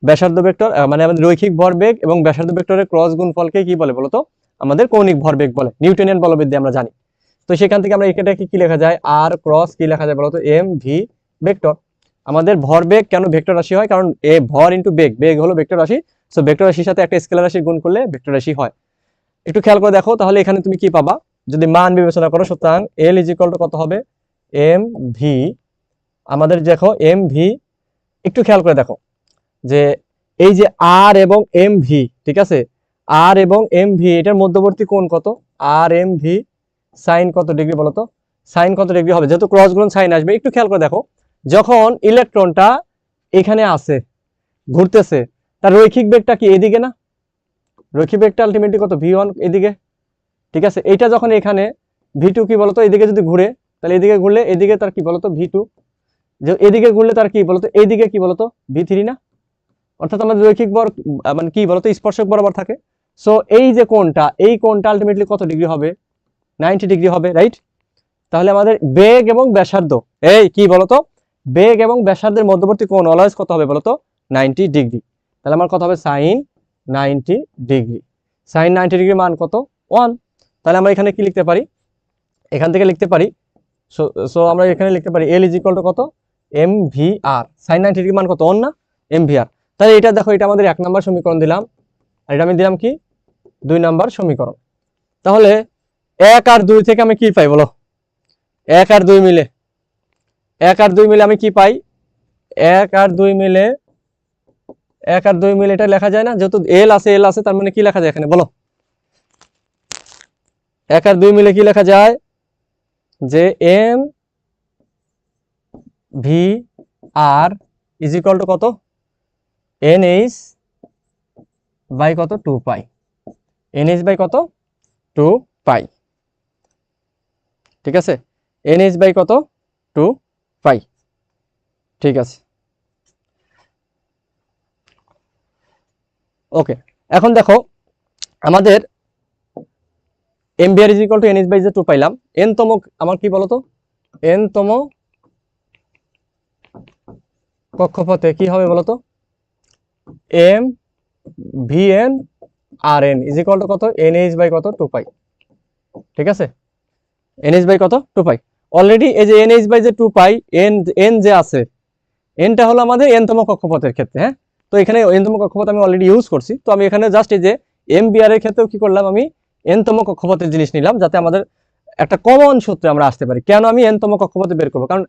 ব্যাসার্ধ ভেক্টর মানে আমাদের রৈখিক ভরবেগ এবং ব্যাসার্ধ ভেক্টরের ক্রস গুণফলকে কি বলে বলতো, আমাদের কৌণিক ভরবেগ বলে, নিউটনিয়ান বলবিদ্যা আমরা জানি। তো সেখান থেকে আমরা এটাকে কি লেখা যায়, আর ক্রস কি লেখা যায় বলতো, এম ভি ভেক্টর। আমাদের ভরবেগ কেন ভেক্টর রাশি হয়, কারণ এ ভর ইন্টু বেগ, বেগ হলো ভেক্টর রাশি, সো ভেক্টর রাশির সাথে একটা স্কেলার রাশি গুণ করলে ভেক্টর রাশি হয়। একটু খেয়াল করে দেখো তাহলে এখানে তুমি কি পাবা, যদি মান বিবেচনা করো, সুতরাং এল ইজ ইকুয়াল টু কত হবে, এম ভি, আমাদের দেখো এম ভি, একটু খেয়াল করে দেখো যে এই যে আর এবং এম ভি, ঠিক আছে, আর এবং এম ভি এটার মধ্যবর্তী কোণ কত, আর এম ভি সাইন কত ডিগ্রি বলতো, সাইন কত ডিগ্রি হবে, যেহেতু ক্রস গুণ সাইন আসবে। একটু খেয়াল করে দেখো, যখন ইলেকট্রনটা এখানে আসে ঘুরতেছে, তার রৈখিক বেগটা কি এদিকে না, রৈখিক বেগটা আলটিমেটলি কত, ভি1 এদিকে, ঠিক আছে। এইটা যখন এখানে ভি2 কি বলতো, এদিকে যদি ঘুরে, তাহলে এদিকে ঘুরলে এদিকে তার কি বলতো, ভি2, যে এদিকে ঘুরলে তার কি বলতো, এইদিকে কি বলতো, ভি3 না। অর্থাৎ আমাদের রৈখিক বর মানে কি বলতো, স্পর্শক বরাবর থাকে। সো এই যে কোণটা, এই কোণটা আলটিমেটলি কত ডিগ্রি হবে, 90 ডিগ্রি হবে, রাইট। তাহলে আমাদের বেগ এবং ব্যাসার্ধ, এই কি বলতো, বেগ এবং ব্যাসার্ধের মধ্যবর্তী কোণ অলওয়েজ কত হবে বলতো, 90 ডিগ্রি। তাহলে আমার কত হবে, সাইন 90 ডিগ্রি। সাইন 90 ডিগ্রি মান কত, 1। তাহলে আমরা এখানে কি লিখতে পারি, এখান থেকে লিখতে পারি, সো আমরা এখানে লিখতে পারি এল ইজ ইকুয়াল টু কত, এম ভি আর, সাইন 90 ডিগ্রি মান কত, 1 না, এম ভি আর। তাহলে এটা দেখো, এটা আমাদের 1 নম্বর সমীকরণ দিলাম, আর এটা আমি দিলাম কি 2 নম্বর সমীকরণ। তাহলে 1 আর 2 থেকে আমি কি পাই বলো, 1 আর 2 মিলে, 1 আর 2 মিলে আমি কি পাই, 1 আর 2 মিলে, 1 আর 2 মিলে এটা লেখা যায় না, যেহেতু এল আছে, তার মানে কি লেখা যায় এখানে বলো, 1 আর 2 মিলে কি লেখা যায়, যে M V R is equal to কত, এন এইচ বাই কত, 2 পাই, এন এইচ বাই কত, 2 পাই, ঠিক আছে, এন এইচ বাই কত, 2 পাই, ঠিক আছে। ওকে, এখন দেখো আমাদের M B R is equal to N H by যে 2 পাইলাম, এন তম আমার কি বলতো, এন তম কক্ষপথে কি হবে বলতো, M V N R N is equal to কত, এন এইচ বাই কত, 2 পাই, ঠিক আছে, এন এইচ বাই কত, 2 পাই। অলরেডি এই যে এন এইচ বাই যে 2 পাই, এন যে আছে, এনটা হলো আমাদের এন তম কক্ষপথের ক্ষেত্রে, হ্যাঁ। তো এখানে এন তম কক্ষপথ আমি অলরেডি ইউজ করছি, তো আমি এখানে জাস্ট এই যে এম বি আর এর ক্ষেত্রেও কি করলাম, আমি এন তম কক্ষপথের জিনিস নিলাম, যাতে আমাদের একটা কমন সূত্রে আমরা আসতে পারি। কেন আমি এন তম কক্ষপথে বের করবো, কারণ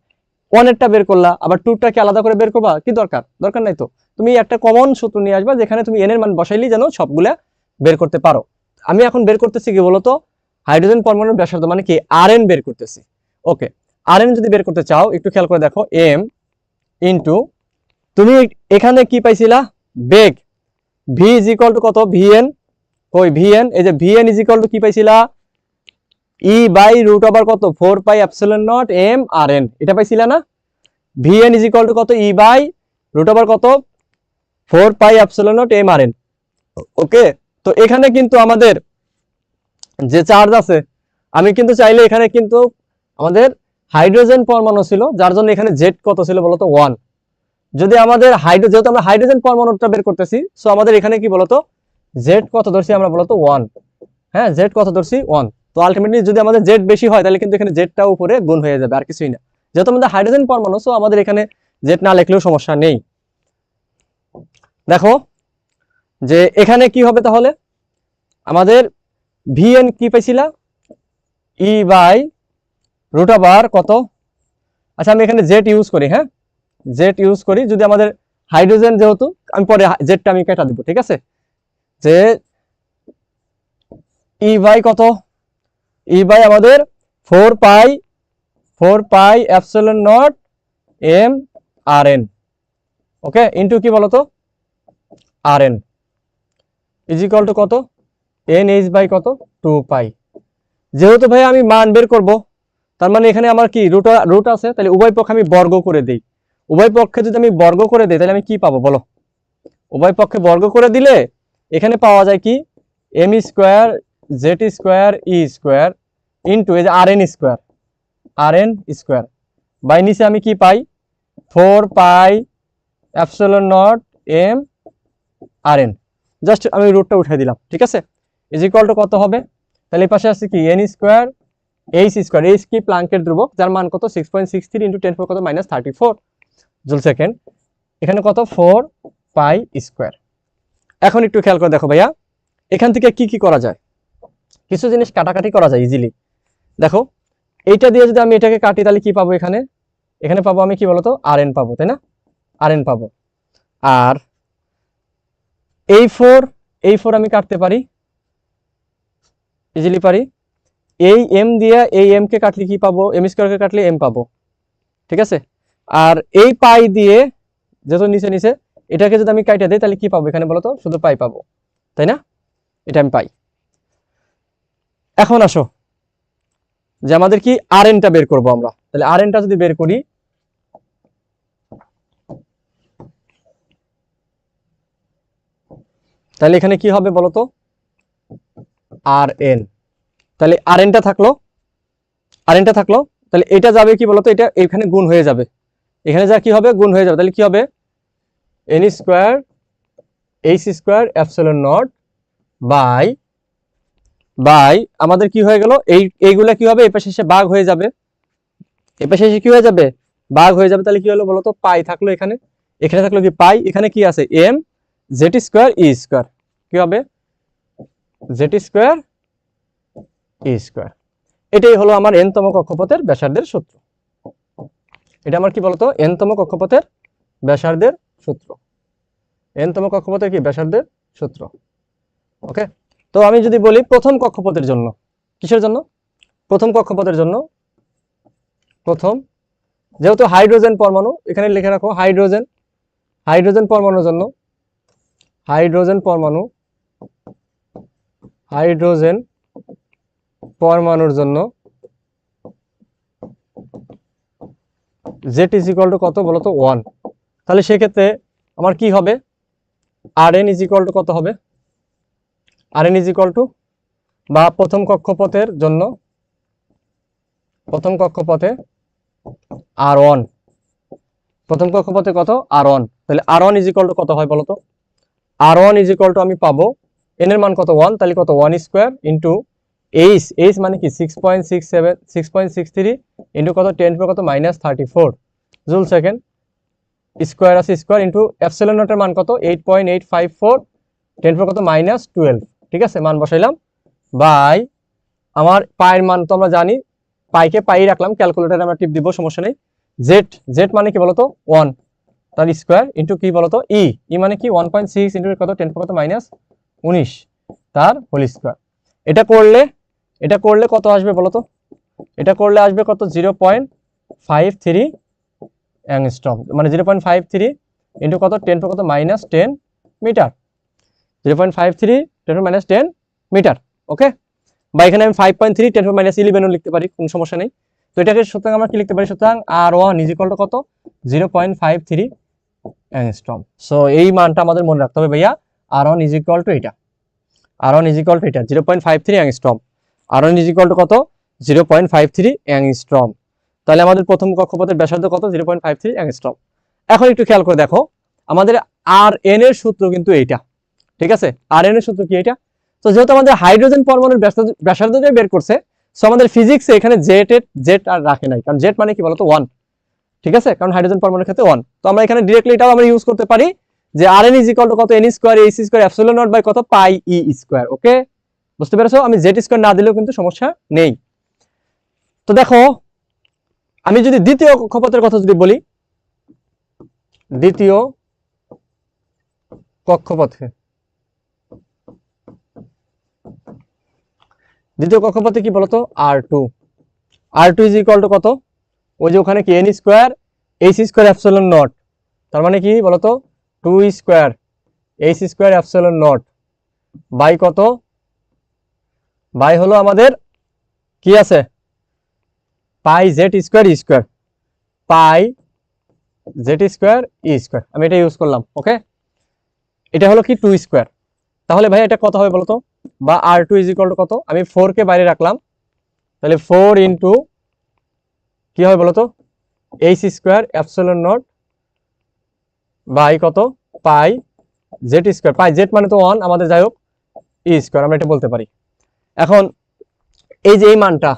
1 এরটা বের করলা, আবার 2টাকে আলাদা করে বের করবা, কি দরকার নাই তো। তুমি একটা কমন সূত্র নিয়ে আসবা, যেখানে তুমি এন এর মান বসাইলেই যেন সবগুলা বের করতে পারো। আমি এখন বের করতেছি কি বলতো, হাইড্রোজেন পরমাণুর ব্যাসার্ধ মানে কি, আর এন বের করতেছি। ওকে, আর এন যদি বের করতে চাও, একটু খেয়াল করে দেখো, এম ইন্টু, তুমি এখানে কি পাইছিলা, বেগ, ভি ইজ ইকুয়াল টু কত, ভিএন, কই ভিএন, এই যে ভিএন ইজ ইকুয়াল টু কি পাইছিলা, ই বাই রুট ওভার কত, 4 pi epsilon naught M R N, এটা পাইছিলা না। ভিএন ইজ ইকুয়াল টু কত, ই বাই রুট ওভার কত, 4 pi epsilon naught M R N. ওকে, তো এখানে কিন্তু আমাদের যে চার্জ আছে, আমি কিন্তু চাইলে এখানে কিন্তু আমাদের হাইড্রোজেন পরমাণু ছিল, যার জন্য এখানে জেড কত ছিল বলতো, 1। যদি আমাদের যেহেতু আমরা হাইড্রোজেন পরমাণুটা বের করতেছি, সো আমাদের এখানে কি বলতো, জেড কত ধরছি আমরা বলতো, 1। হ্যাঁ, জেড কত ধরছি, 1। তো আলটিমেটলি যদি আমাদের জেড বেশি হয়, তাহলে কিন্তু এখানে জেডটা উপরে গুণ হয়ে যাবে, আর কিছুই না। যেহেতু আমাদের হাইড্রোজেন পরমাণু, সো আমাদের এখানে জেড না লিখলেও সমস্যা নেই। দেখো যে এখানে কি হবে, তাহলে আমাদের ভিএন কি পাইছিলা, ই বাই রুট ওভার কত, আচ্ছা আমি এখানে জেড ইউজ করি, হ্যাঁ জেড ইউজ করি, যদি আমাদের হাইড্রোজেন যেহেতু, আমি পরে জেডটা আমি কেটা দিব, ঠিক আছে, যে ই বাই কত, ই বাই আমাদের 4 পাই 4 pi epsilon naught M R N, ওকে, ইন্টু কি বলতো আর এন ইজ ইকুয়াল টু কত এন এইচ বাই কত 2 পাই। যেহেতু ভাই আমি মান বের করব, তার মানে এখানে আমার কি রুট আছে, তাহলে উভয় পক্ষে আমি বর্গ করে দিই। উভয় পক্ষে যদি আমি বর্গ করে দিই তাহলে আমি কি পাবো বলো? উভয় পক্ষে বর্গ করে দিলে এখানে পাওয়া যায় কি M square z square E square into এই যে আর এন স্কোয়ার বাই নিচে আমি কি পাই 4 pi epsilon naught M R N, just আমি রুটটা উঠিয়ে দিলাম, ঠিক আছে, ইজ ইকুয়াল টু কত হবে? তাহলে এই পাশে আছে কি N square H square, H কি প্লাঙ্কের ধ্রুবক যার মান কত 6.63 ইন্টু 10 কত -34 জুল সেকেন্ড, এখানে কত 4 পাই স্কোয়ার। এখন একটু খেয়াল করে দেখো ভাইয়া, এখান থেকে কি কি করা যায়, কিছু জিনিস কাটাকাটি করা যায় ইজিলি। দেখো এইটা দিয়ে যদি আমি এটাকে কাটি তাহলে কি পাবো, এখানে এখানে পাবো আমি কি বলতো আর এন পাবো, তাই না, আর এন পাবো। আর এই ফোর আমি কাটতে পারি, ইজিলি পারি। এই এম দিয়ে এই এম কে কাটলে কি পাবো, এম স্কোয়ারকে কাটলে এম পাবো, ঠিক আছে। আর এই পাই দিয়ে যেহেতু নিচে নিচে এটাকে যদি আমি কাইটা দিই তাহলে কি পাবো এখানে বলতো, শুধু পাই পাবো, তাই না, এটা আমি পাই। এখন আসো যে আমাদের কি আর এনটা বের করবো আমরা, তাহলে আর এনটা যদি বের করি তাহলে এখানে কি হবে বলতো আর এন, তাহলে আর এনটা থাকলো, তাহলে এটা যাবে কি বলতো, এটা এখানে গুণ হয়ে যাবে, এখানে যা কি হবে গুণ হয়ে যাবে, তাহলে কি হবে N square H square epsilon naught by আমাদের কি হয়ে গেল এইগুলা কি হবে, এই পাশে এসে ভাগ হয়ে যাবে, এই পাশে এসে কি হয়ে যাবে ভাগ হয়ে যাবে, তাহলে কি হলো বলতো পাই থাকলো এখানে, এখানে থাকলো কি পাই, এখানে কি আছে M Z square E square, কি হবে জেড স্কোয়ার ই স্কোয়ার। এটাই হলো আমার এনতম কক্ষপথের ব্যাসার্ধের সূত্র। এটা আমার কি বলতো এনতম কক্ষপথের ব্যাসার্ধের সূত্র, এনতম কক্ষপথের কি ব্যাসার্ধের সূত্র, ওকে। তো আমি যদি বলি প্রথম কক্ষপথের জন্য, কিসের জন্য, প্রথম কক্ষপথের জন্য, প্রথম যেহেতু হাইড্রোজেন পরমাণু এখানে লিখে রাখো হাইড্রোজেন পরমাণুর জন্য, হাইড্রোজেন পরমাণুর জন্য জেড ইজ ইকুয়াল টু কত বলতো 1, তাহলে সেক্ষেত্রে আমার কি হবে আর এন ইজ ইকুয়াল টু কত হবে, আর এন ইজ ইকুয়াল টু বা প্রথম কক্ষপথের জন্য, প্রথম কক্ষপথে আর ওয়ান, প্রথম কক্ষপথে কত আর ওয়ান, তাহলে আর ওয়ান ইজ ইকুয়াল টু কত হয় বলতো, আর ওয়ান ইজ ইকুয়াল টু আমি পাবো এন এর মান কত 1, তাহলে কত 1 স্কোয়ার ইন্টু এইচ মানে কি 6.63 ইন্টু কত 10 কত -34 জুল সেকেন্ড, স্কোয়ার আছে স্কোয়ার ইন্টু এপসিলন নটের মান কত 8.854 10 কত -12, ঠিক আছে, মান বসাইলাম বাই আমার পায়ের মান তো আমরা জানি, পাইকে পাই রাখলাম, ক্যালকুলেটারে আমরা টিপ দিব সমস্যা নেই, জেড মানে কি বলতো 1 তার স্কোয়ার ইন্টু কি বলতো ই মানে কি 1.6 ইন্টু কত 10 কত -19 তার হোল স্কোয়ার। এটা করলে কত আসবে বলতো, এটা করলে আসবে কত 0.53 অ্যাংস্ট্রম, মানে 0.53 ইন্টু কত 10 কত -10 মিটার, 0.53 10 10 মিটার, ওকে। বা এখানে আমি 5.3 10 11 লিখতে পারি, কোনো সমস্যা নেই। তো এটাকে সুতরাং আমরা কি লিখতে পারি, সুতরাং আর ওয়ান ইজ ইকুয়াল টু কত 0.53 অ্যাংস্ট্রম। সো এই মানটা আমাদের মনে রাখতে হবে ভাইয়া, R one is equal to এটা, R one is equal to এটা 0.53 angstrom, R one is equal to কত 0.53 অ্যাংস্ট্রম। তাহলে আমাদের প্রথম কক্ষপথের ব্যাসার্ধ কত 0.53 অ্যাংস্ট্রম। এখন একটু খেয়াল করে দেখো, আমাদের আর এন এর সূত্র কিন্তু এইটা, ঠিক আছে, আর এন এর সূত্র কি এটা। তো যেহেতু আমাদের হাইড্রোজেন পরমাণুর ব্যাসার্ধটা বের করছে, সো আমাদের ফিজিক্সে এখানে জেড আর রাখে নাই, কারণ জেড মানে কি বলতো 1, ঠিক আছে, কারণ হাইড্রোজেন পরমাণুর ক্ষেত্রে 1। তো আমরা এখানে ডিরেক্টলি এটাও আমরা ইউজ করতে পারি যে R N is equal to কত N square H square epsilon naught by কত পাই ই স্কোয়ার, ওকে, বুঝতে পেরেছো, আমি জেড স্কোয়ার না দিলেও কিন্তু সমস্যা নেই। তো দেখো আমি যদি দ্বিতীয় কক্ষপথের কথা যদি বলি, দ্বিতীয় কক্ষপথে কি বলতো R two is equal to কত ওই যে ওখানে কি N square H square epsilon naught, তার মানে কি বলতো 2 square H square epsilon naught by কত, বাই হলো আমাদের কি আছে pi Z square E square, pi Z square E square, আমি এটা ইউজ করলাম। ওকে, এটা হলো কি 2 স্কোয়ার। তাহলে ভাই এটা কত হবে বলতো, বা আর টু ইজ ইকুয়াল টু কত, আমি 4 কে বাইরে রাখলাম, তাহলে 4 ইন্টু কি হবে বলতো H square epsilon naught by কত pi Z square, pi Z মানে তো 1 আমাদের, যাই হোক ই স্কোয়ার আমরা এটা বলতে পারি। এখন এই যে এই মানটা,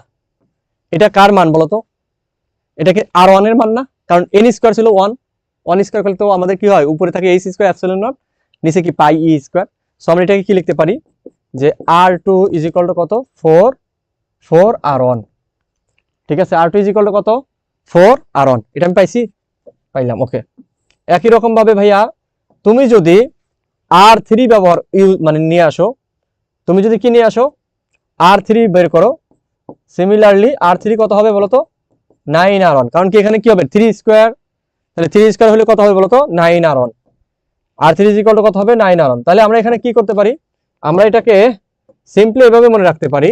এটা কার মান বলতো, এটা কি আর 1 এর মান না, কারণ এন স্কোয়ার ছিল 1, 1 স্কোয়ার করলে তো আমাদের কি হয়, উপরে থাকে এইচ স্কোয়ার অ্যাপসিলন নট, নিচে কি পাই ই স্কোয়ার। সো আমরা এটাকে কি লিখতে পারি যে আর টু ইজ ইকুয়াল টু কত 4 আর 1, ঠিক আছে, আর টু ইজ ইকুয়াল টু কত 4 আর 1, এটা আমি পাইছি, পাইলাম। ওকে, একই রকম ভাবে ভাইয়া তুমি যদি আর থ্রি ব্যবহার মানে নিয়ে আসো, তুমি যদি কি নিয়ে আসো আর থ্রি বের করো, সিমিলারলি আর থ্রি কত হবে বলতো 9 আর 1, কারণ কি এখানে কি হবে 3 স্কোয়ার, তাহলে 3 স্কোয়ার হলে কত হবে বলতো 9 আর 1, আর থ্রি ইজ ইকুয়াল টু কত হবে 9 আর 1। তাহলে আমরা এখানে কি করতে পারি, আমরা এটাকে সিম্পলি এভাবে মনে রাখতে পারি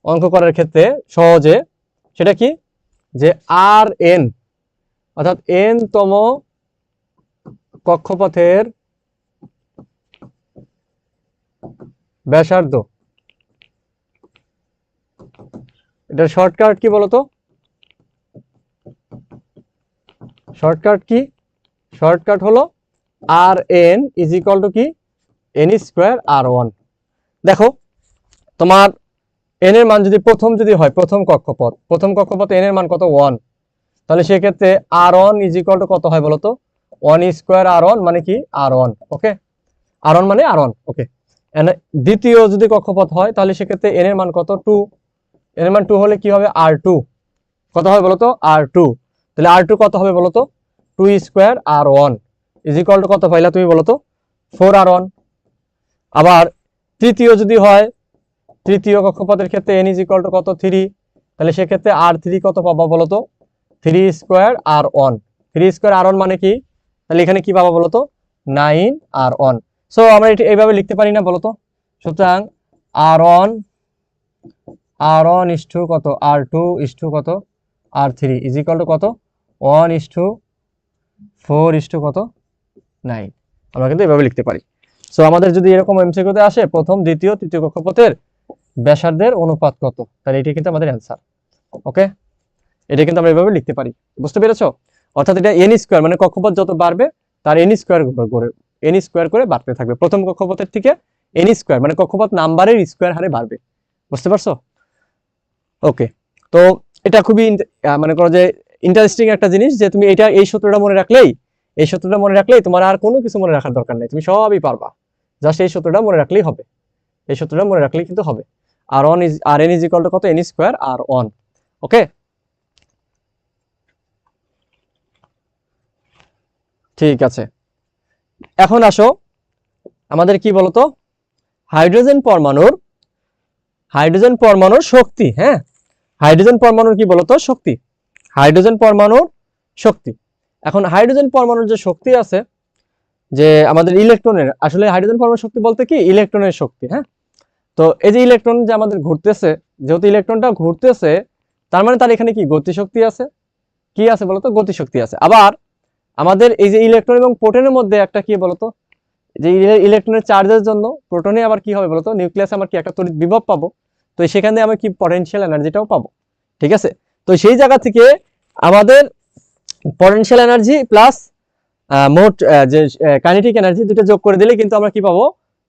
অঙ্ক করার ক্ষেত্রে সহজে, সেটা কি যে আর এন অর্থাৎ এন তম কক্ষপথের ব্যাসার্ধ, এটার শর্টকাট কি বলতো, শর্টকাট কি, শর্টকাট হলো আর এন ইজ ইকুয়াল টু কি এন স্কোয়ার আর 1। দেখো তোমার এন এর মান যদি প্রথম যদি হয়, প্রথম কক্ষপথ এন এর মান কত 1, তাহলে সেক্ষেত্রে আর 1 ইজ ইকুয়াল টু কত হয় বলতো 1 স্কোয়ার আর 1 মানে কি আর 1। ওকে, আর 1 মানে আর 1। ওকে, দ্বিতীয় যদি কক্ষপথ হয় তাহলে সেক্ষেত্রে এন এর মান কত 2, এন এর মান 2 হলে কি হবে আর 2, কত হবে বলতো আর 2, তাহলে আর 2 কত হবে বলতো 2 square R 1 is equal to কত পাইলা তুমি বলতো 4 আর 1। আবার তৃতীয় যদি হয়, তৃতীয় কক্ষপথের ক্ষেত্রে এন ইজ ইকুয়াল টু কত 3, তাহলে সেক্ষেত্রে আর 3 কত পাবা বলতো 3 স্কোয়ার আর 1, 3 স্কোয়ার আর 1 মানে কি, তাহলে এখানে কি পাবা বলতো 9 আর 1। সো আমরা এটা এইভাবে লিখতে পারি না বলতো, সুতরাং আর 1 ইস টু কত আর 2 ইস টু কত আর 3 ইজ ইকুয়াল টু কত 1 ইস টু 4 ইস টু কত 9, আমরা কিন্তু এভাবে লিখতে পারি। সো আমাদের যদি এরকম এমসিকিউতে আসে প্রথম দ্বিতীয় তৃতীয় কক্ষপথের ব্যাসার্ধের অনুপাত কত, তাহলে এটি কিন্তু আমাদের অ্যান্সার। ওকে, এটা কিন্তু আমরা এভাবে লিখতে পারি, বুঝতে পেরেছো? অর্থাৎ এটা এন স্কোয়ার মানে কক্ষপথ যত বাড়বে তার এন স্কোয়ার করে বাড়তে থাকবে, প্রথম কক্ষপথের থেকে এন স্কোয়ার মানে কক্ষপথ নাম্বারের স্কোয়ার হারে বাড়বে, বুঝতে পারছো? ওকে, তো এটা খুবই মানে করো যে ইন্টারেস্টিং একটা জিনিস, যে তুমি এটা এই সূত্রটা মনে রাখলেই তোমার আর কোনো কিছু মনে রাখার দরকার নেই, তুমি সবই পারবা, জাস্ট এই সূত্রটা মনে রাখলেই হবে, এই সূত্রটা মনে রাখলেই কিন্তু হবে। আর এন ইজ ইকুয়াল টু কত এন স্কোয়ার আর 1। ওকে, ঠিক আছে, এখন আসো আমাদের কি বলতো হাইড্রোজেন পরমাণুর শক্তি। হ্যাঁ, হাইড্রোজেন পরমাণুর কি বলতো শক্তি, হাইড্রোজেন পরমাণুর শক্তি। এখন হাইড্রোজেন পরমাণুর যে শক্তি আছে, যে আমাদের ইলেকট্রনের, আসলে হাইড্রোজেন পরমাণুর শক্তি বলতে কি ইলেকট্রনের শক্তি। হ্যাঁ, তো এই যে ইলেকট্রন যে আমাদের ঘুরতেছে, যেহেতু ইলেকট্রনটা ঘুরতেছে তার মানে তার এখানে কি গতিশক্তি আছে, কি আছে বলতো গতিশক্তি আছে। আবার আমাদের এই যে ইলেকট্রন এবং প্রোটনের মধ্যে একটা কি বলতো, যে ইলেকট্রনের চার্জের জন্য প্রোটনে আবার কি হবে বলতো নিউক্লিয়াসে আমার কি একটা তড়িৎ বিভব পাবো, তো সেখানে আমি কি পটেনশিয়াল এনার্জিটাও পাবো। ঠিক আছে, তো সেই জায়গা থেকে আমাদের পটেনশিয়াল এনার্জি প্লাস মোট যে কাইনেটিক এনার্জি দুটো যোগ করে দিলে কিন্তু আমরা কি পাবো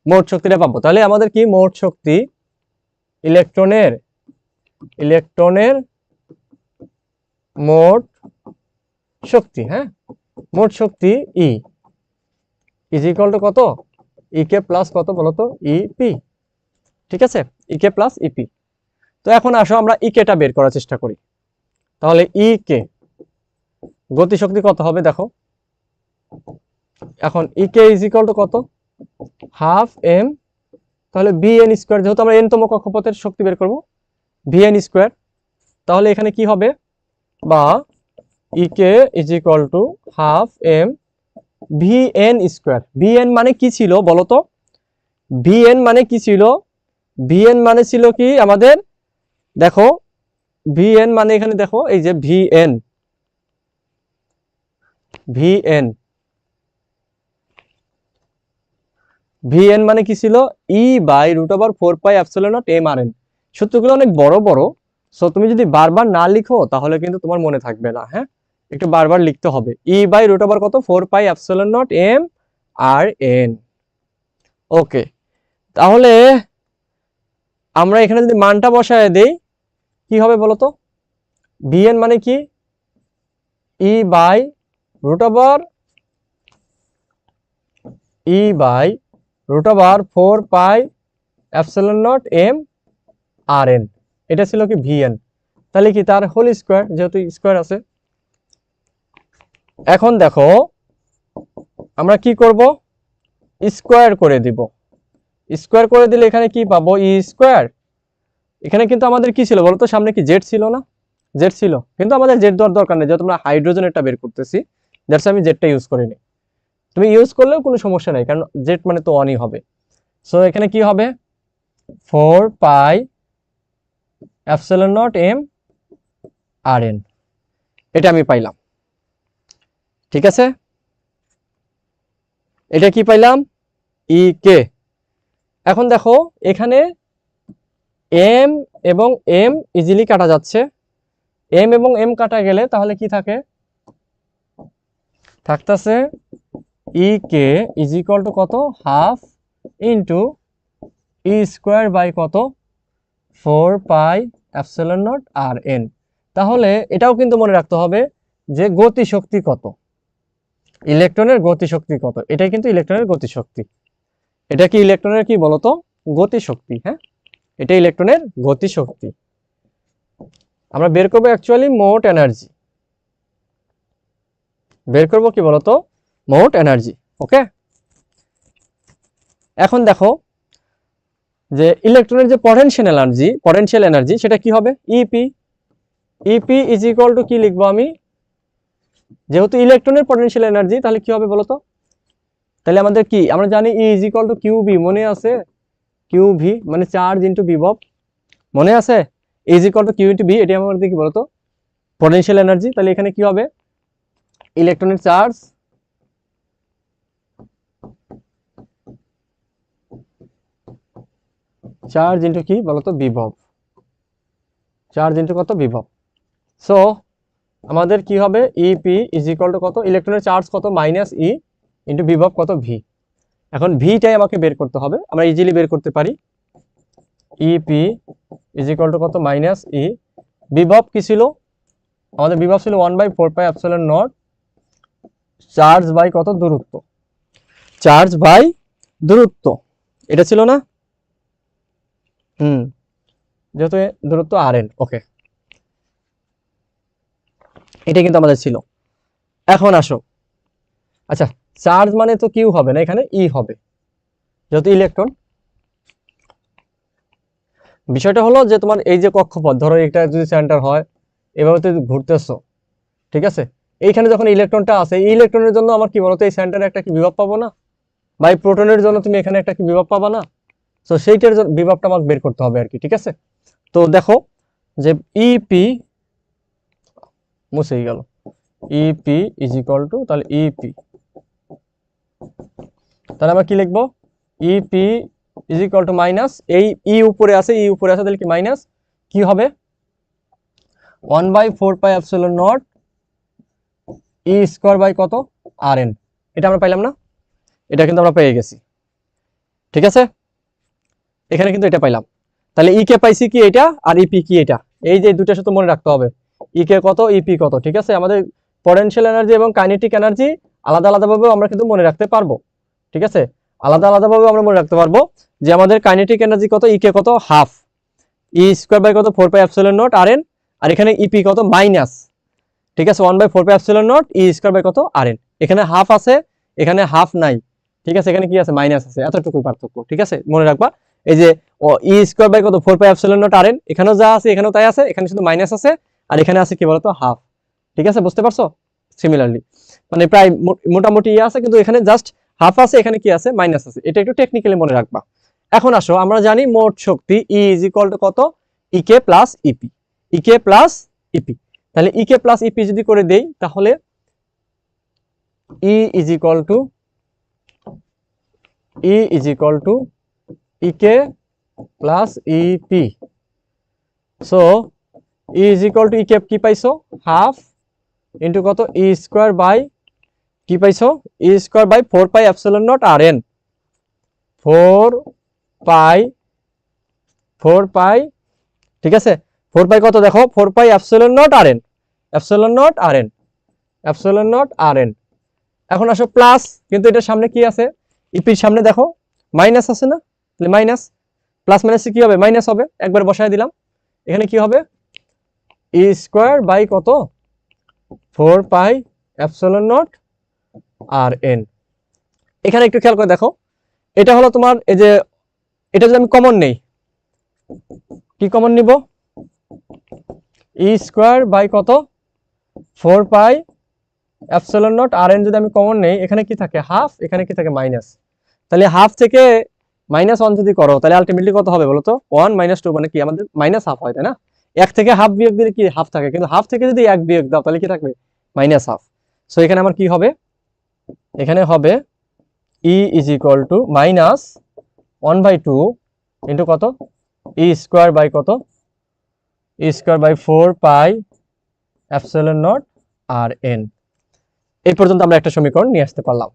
মোট শক্তিটা পাবো। তাহলে আমাদের কি মোট শক্তি ইলেকট্রনের মোট শক্তি, হ্যাঁ মোট শক্তি ই ইজ ইকুয়াল টু কত ই কে প্লাস কত বলতো ইপি। ঠিক আছে, ই কে প্লাস ইপি। তো এখন আসো আমরা ই কেটা বের করার চেষ্টা করি। তাহলে ই কে গতিশক্তি কত হবে দেখো, এখন ই কে ইজ ইকুয়াল টু কত হাফ এম, তাহলে বি এন স্কোয়ার, যেহেতু আমরা এন তম কক্ষপথের শক্তি বের করবো ভি এন স্কোয়ার, তাহলে এখানে কি হবে বা EK is equal to half m VN square. VN মানে কি ছিল বলো তো? ভিএন মানে কি ছিল? ভিএন মানে ছিল কি আমাদের, দেখো ভিএন মানে এখানে দেখো এই যে ভিএন, ভিএন ভিএন মানে কি ছিল? E by root over 4πε0 m/n। সূত্রগুলো অনেক বড় বড়, সো তুমি যদি বারবার না লিখো তাহলে কিন্তু তোমার মনে থাকবে না। হ্যাঁ, একটু বারবার লিখতে হবে। ই বাই রুট ওভার কত? 4πε0 m/n। ওকে, তাহলে আমরা এখানে যদি মানটা বসায় দেই কি হবে বলো তো? ভিএন মানে কি? E by root over 4πε0 m/n, এটা ছিল কি ভিএন। তাহলে কি তার হোল স্কোয়ার, যেহেতু স্কোয়ার আছে। এখন দেখো আমরা কি করব? স্কোয়ার করে দিব। স্কোয়ার করে দিলে এখানে কি পাবো? ই স্কোয়ার। এখানে কিন্তু আমাদের কি ছিল বলতো? সামনে কি জেড ছিল না? জেড ছিল, কিন্তু আমাদের জেড দেওয়ার দরকার নেই, যেহেতু আমরা হাইড্রোজেনেরটা বের করতেছি, দ্যাটস আমি জেডটা ইউজ করিনি। তুমি ইউজ করলেও কোনো সমস্যা নাই, কারণ জেড মানে তো অনই হবে। সো এখানে কি হবে? 4πε0 m/n, এটা আমি পাইলাম। ঠিক আছে, এটা কি পাইলাম? ই কে। এখন দেখো এখানে এম এবং এম ইজিলি কাটা যাচ্ছে। এম এবং এম কাটা গেলে তাহলে কি থাকে? থাকতেছে E K is equal to কত? Half into E square by কত? 4πε0 তাহলে এটাও কিন্তু মনে রাখতে হবে যে গতিশক্তি কত, ইলেকট্রনের গতিশক্তি কত। এটাই কিন্তু ইলেকট্রনের গতিশক্তি। এটা কি ইলেকট্রনের কি বলতো? গতিশক্তি। হ্যাঁ, এটা ইলেকট্রনের গতিশক্তি। আমরা বের করবো অ্যাকচুয়ালি মোট এনার্জি। বের করবো কি বলতো? মোট এনার্জি। ওকে, এখন দেখো যে ইলেকট্রনের যে পটেনশিয়াল এনার্জি সেটা কি হবে? EP. EP is equal to কি লিখবো আমি? যেহেতু ইলেকট্রনের পটেনশিয়াল এনার্জি তাহলে কি হবে বলতো? তাহলে আমাদের কি আমরা জানি E is equal to QV, মনে আছে? কিউভি মানে চার্জ ইন্টু বিভব, মনে আছে? Is equal to Q into V, এটি আমাদের কি বলতো? Potential energy. তাহলে এখানে কি হবে? ইলেকট্রনের চার্জ ইন্টু কি বলতো? বিভব। চার্জ ইন্টু কত? বিভব। সো আমাদের কি হবে? ইপি ইজ ইকুয়াল টু কত? ইলেকট্রনের চার্জ কত? মাইনাস ই ইন্টু বিভব কত? ভি। এখন ভিটাই আমাকে বের করতে হবে, আমরা ইজিলি বের করতে পারি। ইপি ইজ ইকুয়াল টু কত? Minus E. বিভব কি ছিল আমাদের? বিভব ছিল 1/4πε0 চার্জ বাই কত? দূরত্ব। চার্জ বাই দূরত্ব, এটা ছিল না? যেহেতু দূরত্ব RN। ওকে, এটা কিন্তু আমাদের ছিল। এখন আসো, আচ্ছা চার্জ মানে তো কিউ হবে না, এখানে ই হবে, যেহেতু ইলেকট্রন। বিষয়টা হলো যে তোমার এই যে কক্ষপথ, ধরো এটা যদি সেন্টার হয়, এভাবে তো ঘুরতেছো, ঠিক আছে? এইখানে যখন ইলেকট্রনটা আছে, এই ইলেকট্রনের জন্য আমার কি বলতো? এই সেন্টারে একটা কি বিভব পাবো না? বা এই প্রোটনের জন্য তুমি এখানে একটা কি বিভব পাবা না? তো সেইটার বিভবটা আমাকে বের করতে হবে আর কি। ঠিক আছে, তো দেখো যে ইপি মুছেই গেল, ইপি ইজ ইকুয়াল টু, তাহলে ইপি, তাহলে আমরা কি লিখবো? EP is equal to minus, এই ই উপরে আছে, তাহলে কি মাইনাস কি হবে? 1/4πε0 ই স্কোয়ার বাই কত? RN। এটা আমরা পাইলাম না? এটা কিন্তু আমরা পেয়ে গেছি। ঠিক আছে, এখানে কিন্তু এটা পাইলাম। তাহলে ই কে পাইছি কি এটা, আর ইপি কি এটা, এই যে দুটো সূত্র মনে রাখতে হবে। ই কে কত, ইপি কত। ঠিক আছে, আমাদের পটেনশিয়াল এনার্জি এবং কাইনেটিক এনার্জি আলাদা আলাদাভাবে আমরা কিন্তু মনে রাখতে পারবো। ঠিক আছে, আলাদা আলাদাভাবে আমরা মনে রাখতে পারবো যে আমাদের কাইনেটিক এনার্জি কত? ই কে কত? হাফ ই স্কোয়ার বাই কত? 4πε0 RN, আর এখানে ইপি কত? মাইনাস, ঠিক আছে, 1/4πε0 ই স্কোয়ার বাই কত? RN। এখানে হাফ আছে, এখানে হাফ নাই। ঠিক আছে, এখানে কি আছে? মাইনাস আছে, এতটুকুই পার্থক্য। ঠিক আছে, মনে রাখবা এই যে ই স্কোয়ার বাই কত? 4πε0 RN, এখানেও যা আছে এখানেও তাই আছে, এখানে শুধু মাইনাস আছে, আর এখানে আছে কি বলতো? হাফ। ঠিক আছে, বুঝতে পারছো? সিমিলারলি মানে প্রায় মোটামুটি ইয়ে আছে, কিন্তু এখানে জাস্ট হাফ আছে, এখানে কি আছে, মাইনাস আছে। এটা একটু টেকনিক্যালি মনে রাখবা। এখন আসো, আমরা জানি মোট শক্তি ই ইজ ইকুয়াল টু কত, EK plus EP, EK plus EP. তাহলে ইকে প্লাস ইপি যদি করে দেই, তাহলে E is equal to EK plus EP. So E is equal to EK কি পাইছো, হাফ ইন্টু কত, ই স্কোয়ার বাই কি পাইছো, E square by 4 pi epsilon naught r n. 4 pi, ঠিক আছে, 4 পাই কত দেখো, 4 pi epsilon naught r n, epsilon naught r n, epsilon naught r n. এখন আসো প্লাস, কিন্তু এটার সামনে কি আছে, ইপির সামনে দেখো মাইনাস আছে না, তাহলে মাইনাস, প্লাস মাইনাসে কি হবে, মাইনাস হবে, একবার বসায় দিলাম। এখানে কি হবে, ই স্কোয়ার বাই কত, 4 pi epsilon naught r N. এখানে একটু খেয়াল করে দেখো, এটা হলো তোমার এই যে, এটা যদি আমি কমন নেই, কি কমন নিব, ই স্কোয়ার বাই কত, 4 pi epsilon naught r N যদি আমি কমন নেই, এখানে কি থাকে হাফ, এখানে কি থাকে মাইনাস। তাহলে হাফ থেকে -1 যদি করো, তাহলে আলটিমেটলি কত হবে বলো তো, 1 - 2 মানে কি আমাদের মাইনাস হাফ হয়, তাই না? 1 থেকে হাফ বিয়োগ দিলে কি হাফ থাকে, কিন্তু হাফ থেকে যদি 1 বিয়োগ দাও, তাহলে কি থাকবে, মাইনাস হাফ। সো এখানে আমার কি হবে, এখানে হবে E is equal to -1/2 into কত, ই স্কোয়ার বাই কত, E square by 4 pi epsilon naught r n. এই পর্যন্ত আমরা একটা সমীকরণ নিয়ে আসতে পারলাম।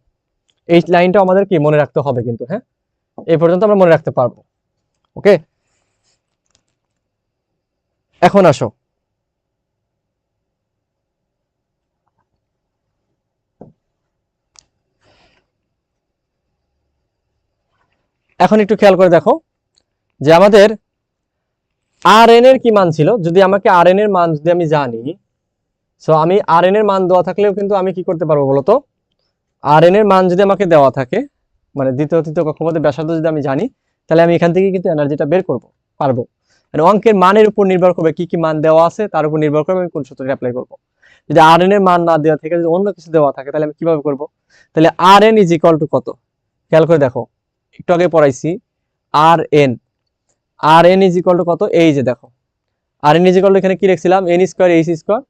এই লাইনটা আমাদের কি মনে রাখতে হবে কিন্তু, হ্যাঁ, এই পর্যন্ত আমরা মনে রাখতে পারবো। ওকে, এখন আসো, এখন একটু খেয়াল করে দেখো যে আমাদের আর এন এর কি মান ছিল, যদি আমাকে আর এন এর মান যদি আমি জানি, সো আমি আর এন এর মান দেওয়া থাকলেও কিন্তু আমি কি করতে পারবো বলতো, আর এন এর মান যদি আমাকে দেওয়া থাকে, মানে দ্বিতীয় তৃতীয় কক্ষপথের ব্যাসার্ধ যদি আমি জানি, তাহলে আমি এখান থেকে কিন্তু এনার্জিটা বের করবো পারবো। মানে অঙ্কের মানের উপর নির্ভর করবে, কি কি মান দেওয়া আছে তার উপর নির্ভর করবে আমি কোন সূত্রটা অ্যাপ্লাই করবো। যদি আর এন এর মান না দেওয়া থাকে, যদি অন্য কিছু দেওয়া থাকে, তাহলে আমি কিভাবে করবো, তাহলে r N is equal to কত, খেয়াল করে দেখো, একটু আগে পড়াইছি, r n, R N is equal to কত, এই যে দেখো, r N is equal to এখানে কি লিখছিলাম, n square H square,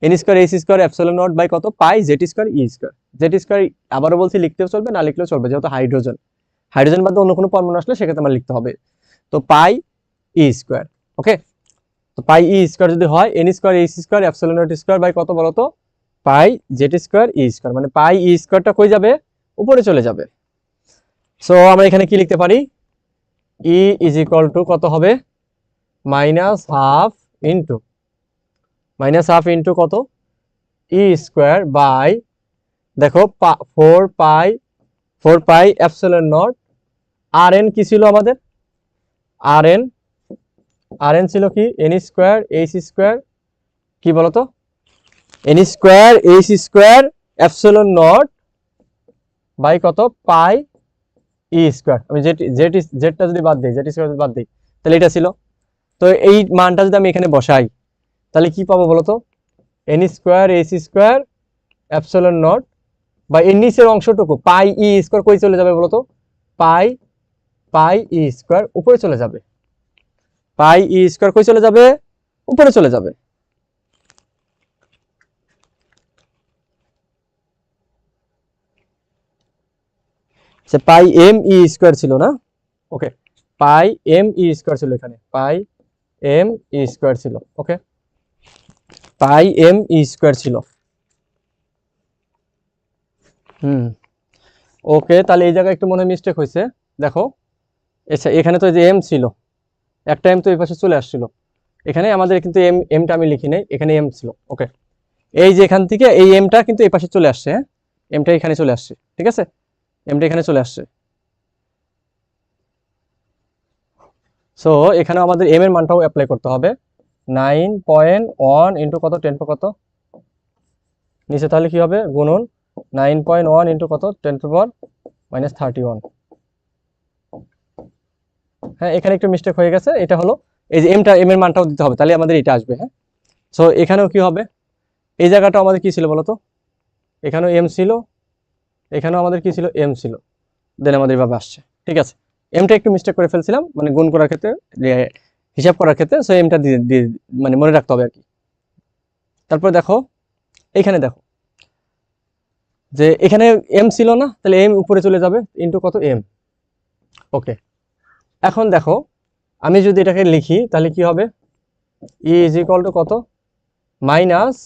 N square H square epsilon naught by কত, pi Z square E square. Z square আবারও বলছি লিখতেও চলবে, না লিখলেও চলবে, যেহেতু হাইড্রোজেন, হাইড্রোজেন বাদে অন্য কোনো পরমাণু আসলে সেক্ষেত্রে আমার লিখতে হবে। তো পাই ই স্কোয়ার, ওকে, তো পাই ই স্কোয়ার যদি হয়, N square H square epsilon naught square by কত বলতো, pi Z square E square, মানে পাই ই স্কোয়ারটা কই যাবে, উপরে চলে যাবে। সো আমরা এখানে কি লিখতে পারি, ই ইজ ইকুয়াল টু কত হবে, -1/2 ইন্টু কত, ই স্কোয়ার বাই দেখো 4 pi epsilon naught r N কি ছিল আমাদের, আর এন ছিল কি, এন স্কোয়ার এইচ স্কোয়ার, কি বলতো, N square H square epsilon naught by কত, পাই ই স্কোয়ার। আমি জেডটা যদি বাদ দিই, জেড স্কোয়ার যদি বাদ দিই, তাহলে এটা ছিল। তো এই মানটা যদি আমি এখানে বসাই, তাহলে কি পাবো বলতো, N square H square epsilon not বা এর নিচের অংশটুকু পাই ই স্কোয়ার কই চলে যাবে বলতো, পাই ই স্কোয়ার উপরে চলে যাবে, পাই ই স্কোয়ার কই চলে যাবে, উপরে চলে যাবে। সে পাই এম ই স্কোয়ার ছিল না, ওকে, পাই এম ই স্কোয়ার ছিল, এখানে পাই এম ই স্কোয়ার ছিল, ওকে, পাই এম ই স্কোয়ার ছিল। ওকে, তাহলে এই জায়গায় একটু মনে মিস্টেক হয়েছে, দেখো, আচ্ছা এখানে তো যে এম ছিল, একটা এম তো এই পাশে চলে আসছিল, এখানে আমাদের কিন্তু এমটা আমি লিখি নাই, এখানে এম ছিল, ওকে, এই যে এখান থেকে এই এমটা কিন্তু এই পাশে চলে আসছে, হ্যাঁ, এমটা এখানে চলে আসছে, ঠিক আছে, এমটা এখানে চলে আসছে। সো এখানে আমাদের এম এর মানটাও অ্যাপ্লাই করতে হবে, 9.1 ইন্টু কত, 10 কত, নিচে তাহলে কি হবে, গুণন 9.1 ইন্টু কত, 10⁻31। হ্যাঁ, এখানে একটু মিস্টেক হয়ে গেছে, এটা হলো এই যে এম এর মানটাও দিতে হবে, তাহলে আমাদের এটা আসবে, হ্যাঁ। সো এখানেও কি হবে, এই জায়গাটা আমাদের কি ছিল বলতো, এখানেও এম ছিল, এখানেও আমাদের কি ছিল, এম ছিল, দেন আমাদের এভাবে আসছে। ঠিক আছে, এমটা একটু মিস্টেক করে ফেলছিলাম, মানে গুণ করার ক্ষেত্রে, হিসাব করার ক্ষেত্রে, সো এমটা দিয়ে দিয়ে মানে মনে রাখতে হবে আর কি। তারপর দেখো, এখানে দেখো যে এখানে এম ছিল না, তাহলে এম উপরে চলে যাবে, ইন্টু কত, এম। ওকে, এখন দেখো আমি যদি এটাকে লিখি তাহলে কি হবে, ই ইজ ইকুয়াল টু কত, মাইনাস,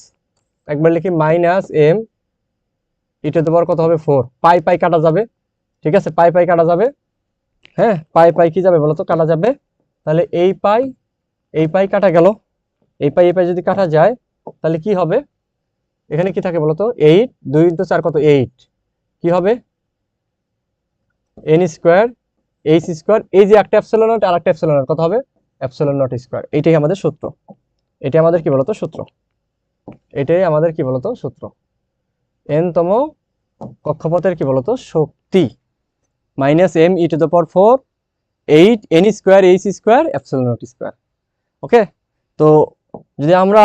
একবার লিখি minus M E to the power কত হবে 4, পাই পাই কাটা যাবে। ঠিক আছে, পাই পাই কাটা যাবে, হ্যাঁ পাই পাই কি যাবে বলো তো, কাটা যাবে। তাহলে এই পাই কাটা গেল, এই পাই যদি কাটা যায় তাহলে কি হবে, এখানে কি থাকে বলো তো, 8, 2 ইন্টু 4 কত, 8, কি হবে এন স্কোয়ার এইচ স্কোয়ার, এই যে একটা এপসিলন নট আর একটা এপসিলন নট কত হবে, এপসিলন নট স্কোয়ার। এইটাই আমাদের সূত্র, এটা আমাদের কি বলতো সূত্র, এটাই আমাদের কি বলতো সূত্র, এন তম কক্ষপথের কি বলতো শক্তি, minus M E to the power 4, 8 N square H square epsilon naught square. Okay, তো যদি আমরা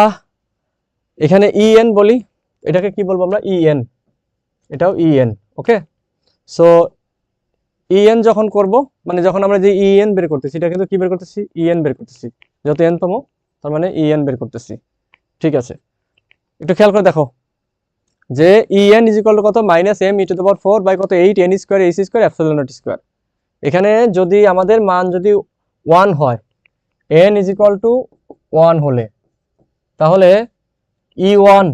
এখানে ই এন বলি, এটাকে কি বলবো আমরা, ই এন, এটাও ই এন। ওকে, সো ইএন যখন করব, মানে যখন আমরা যে ইএন বের করতেছি, এটা কিন্তু কি বের করতেছি, ইএন বের করতেছি, যত এন তম তার মানে ইএন বের করতেছি। ঠিক আছে, একটু খেয়াল করে দেখো যে ইএন ইজ ইকুয়াল টু কত, minus M E to the power 4 by কত, 8 N square H square epsilon naught square. এখানে যদি আমাদের মান যদি 1 হয়, এন ইজ ইকুয়াল টু 1 হলে, তাহলে E one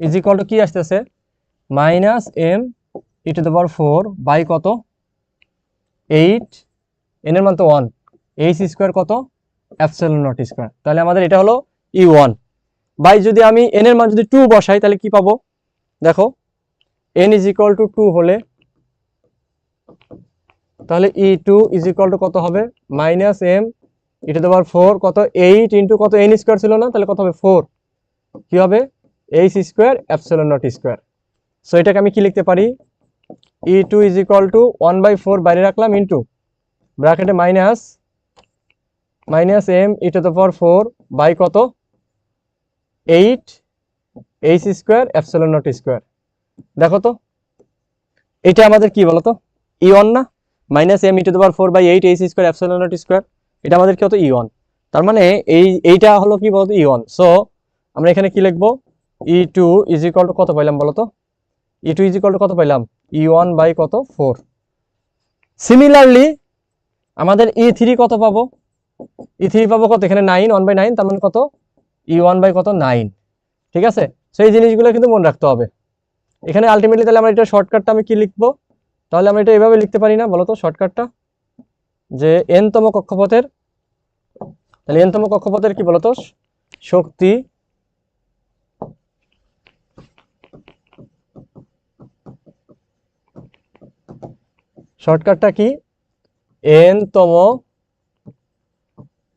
is equal to কি আসতেছে, minus M E to the power 4 by কত, 8, এন এর মান তো 1, এইচ স্কোয়ার কত, এপসিলন নট স্কোয়ার। তাহলে আমাদের এটা হলো ই ওয়ান বাই, যদি আমি এন এর মান যদি 2 বসাই তাহলে কি পাবো, দেখো এন ইজ ইকুয়াল টু 2 হলে তাহলে E two is equal to কত হবে, minus M E to the power 4 কত, 8 ইন্টু কত, এন স্কোয়ার ছিল না, তাহলে কত হবে 4, কি হবে H square epsilon naught square. So এটাকে আমি কি লিখতে পারি, E two is equal to 1/4 বাইরে রাখলাম, ইন্টু ব্র্যাকেটে minus M E to the power 4 by কত, 8 H square epsilon naught square. দেখো তো এটা আমাদের কি বলতো, ই ওয়ান না, minus M E to the power 4 by 8 H square epsilon naught square, এটা আমাদের কি হতো, ই ওয়ান। তার মানে এইটা হলো কি বলতো, ই ওয়ান। সো আমরা এখানে কি লিখবো, ই টু ইজ ইকুয়াল টু কত পাইলাম বলতো, ই টু ইজ ইকুয়াল টু কত পাইলাম, ই ওয়ান বাই কত, 4। সিমিলারলি আমাদের ই থ্রি কত পাবো, ই থ্রি পাবো কত, এখানে 9, 1/9, তার মানে কত, ই ওয়ান বাই কত, 9। ঠিক আছে, সেই জিনিসগুলো কিন্তু মনে রাখতে হবে এখানে আলটিমেটলি। তাহলে আমরা এটা শর্টকাটটা আমি কি লিখবো, তাহলে আমরা এটা এভাবে লিখতে পারি না বলতো শর্টকাটটা, যে এন তম কক্ষপথের, তাহলে এন তম কক্ষপথের কি বলতো শক্তি, শর্টকাটটা কি, এন তম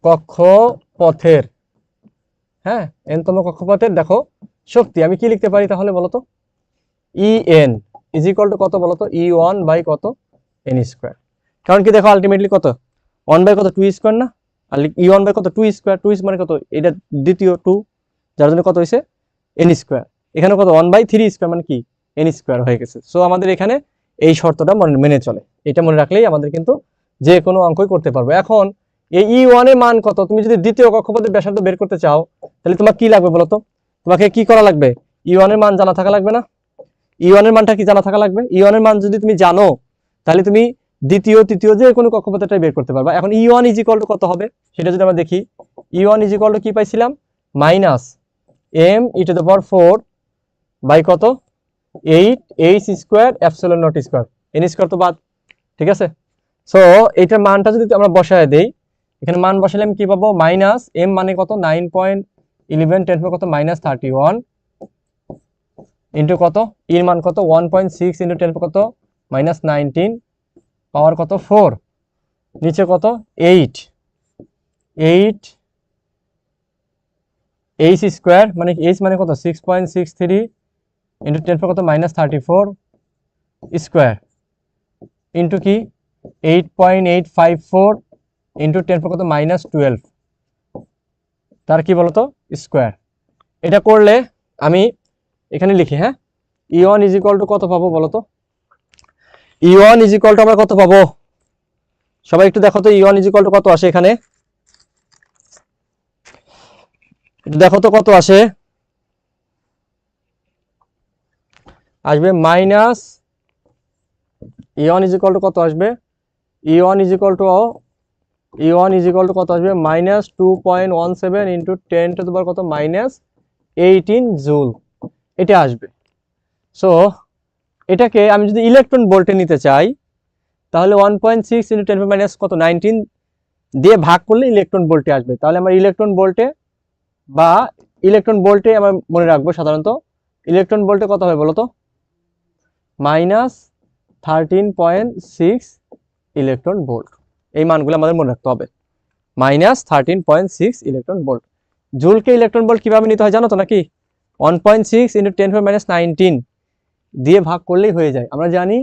কক্ষপথের, হ্যাঁ এন তম কক্ষপথের দেখো শক্তি আমি কি লিখতে পারি তাহলে বলতো, E N is equal to কত বলতো, ই ওয়ান বাই কত, এন স্কোয়ার। কারণ কি দেখো আলটিমেটলি কত, 1 বাই কত, 2 স্কোয়ার না, আর ই ওয়ান বাই কত, 2 স্কোয়ার, 2 মানে কত, এটা দ্বিতীয় 2, যার জন্য কত হয়েছে, এন স্কোয়ার। এখানে কত, 1/3 স্কোয়ার মানে কি, এন স্কোয়ার হয়ে গেছে। সো আমাদের এখানে এই শর্তটা মেনে চলে, এটা মনে রাখলেই আমাদের কিন্তু যে কোনো অঙ্কই করতে পারবো। এখন এই ই ওয়ানের মান কত, তুমি যদি দ্বিতীয় কক্ষপথের ব্যাসার্ধ বের করতে চাও তাহলে তোমার কি লাগবে বলতো, তোমাকে কি করা লাগবে, ই ওয়ানের মান জানা থাকা লাগবে না, ই ওয়ানের মানটা কি জানা থাকা লাগবে, ই ওয়ানের মান যদি তুমি জানো তাহলে তুমি দ্বিতীয় তৃতীয় যে কোনো কক্ষপথেরটাই বের করতে পারবা। এখন E one is equal to কত হবে সেটা যদি আমরা দেখি, E one is equal to কি পাইছিলাম, minus M E to the power 4 by কত, 8 H square epsilon naught square, N square তো বাদ। ঠিক আছে, সো এইটার মানটা যদি আমরা বসায় দেই, এখানে মান বসালে আমি কি পাবো, মাইনাস এম মানে কত, 9.11 10 কত, মাইনাস 31 ইন্টু কত, এর মান কত, 1.6 ইন্টু 10 কত, মাইনাস 19 পাওয়ার কত, 4, নিচে কত, 8 এইচ স্কোয়ার মানে এইচ মানে কত, 6.63 ইন্টু 10 কত, মাইনাস 34 স্কোয়ার ইন্টু কি 8.854 ইন্টু 10 কত, মাইনাস 12, তার কি বলতো স্কোয়ার। এটা করলে আমি এখানে লিখি, হ্যাঁ, E1 ইজ ইকুয়াল টু কত পাবো বলো তো? E1 ইজ ইকুয়াল টু আমরা কত পাবো? সবাই একটু দেখো তো E1 ইজ ইকুয়াল টু কত আসে এখানে, একটু দেখো তো কত আসে। আসবে minus E1 is equal to কত আসবে? E1 ইজ ইকুয়াল টু কত আসবে? মাইনাস 2.17 ইন্টু 10 টু দি পাওয়ার কত, মাইনাস 18 জুল, এটা আসবে। সো এটাকে আমি যদি ইলেকট্রন ভোল্টে নিতে চাই তাহলে 1.6 ইন্টু 10 মাইনাস কত 19 দিয়ে ভাগ করলে ইলেকট্রন ভোল্টে আসবে। তাহলে আমার ইলেকট্রন ভোল্টে আমার মনে রাখবো সাধারণত ইলেকট্রন ভোল্টে কত হবে বলো তো? Minus 13.6 electron volt. এই মানগুলো আমাদের মনে রাখতে হবে, মাইনাস 13.6 ইলেকট্রন ভোল্ট। জুলকে ইলেকট্রন ভোল্ট কিভাবে নিতে হয় জানো তো নাকি? 1.6 ইন্টু 10 মাইনাস 19 দিয়ে ভাগ করলেই হয়ে যায়। আমরা জানি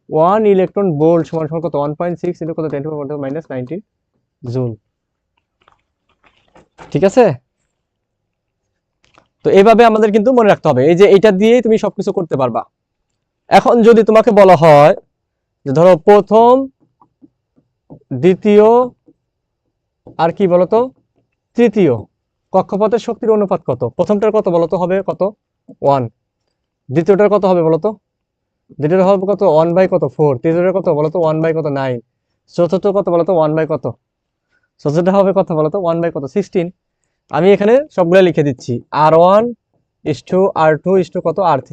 1 ইলেকট্রন ভোল্ট সমান সমান কত, 1.6 ইন্টু কত 10 মাইনাস 19 জুল। ঠিক আছে, তো এইভাবে আমাদের কিন্তু মনে রাখতে হবে, এই যে এটা দিয়েই তুমি সবকিছু করতে পারবা। এখন যদি তোমাকে বলা হয় যে ধরো প্রথম, দ্বিতীয় আর কি বলতো তৃতীয় কক্ষপথের শক্তির অনুপাত কত? প্রথমটার কত বলতো হবে কত? 1। দ্বিতীয়টার কত হবে বলতো? দ্বিতীয়টা হবে কত? 1 বাই কত 4। তৃতীয়টার কত বলতো? 1 বাই কত 9। চতুর্থ কত বলতো? 1 বাই কত? চতুর্থটা হবে কত বলতো? 1 বাই কত 16। আমি এখানে সবগুলো লিখে দিচ্ছি, R1 is to R2 is to কত R3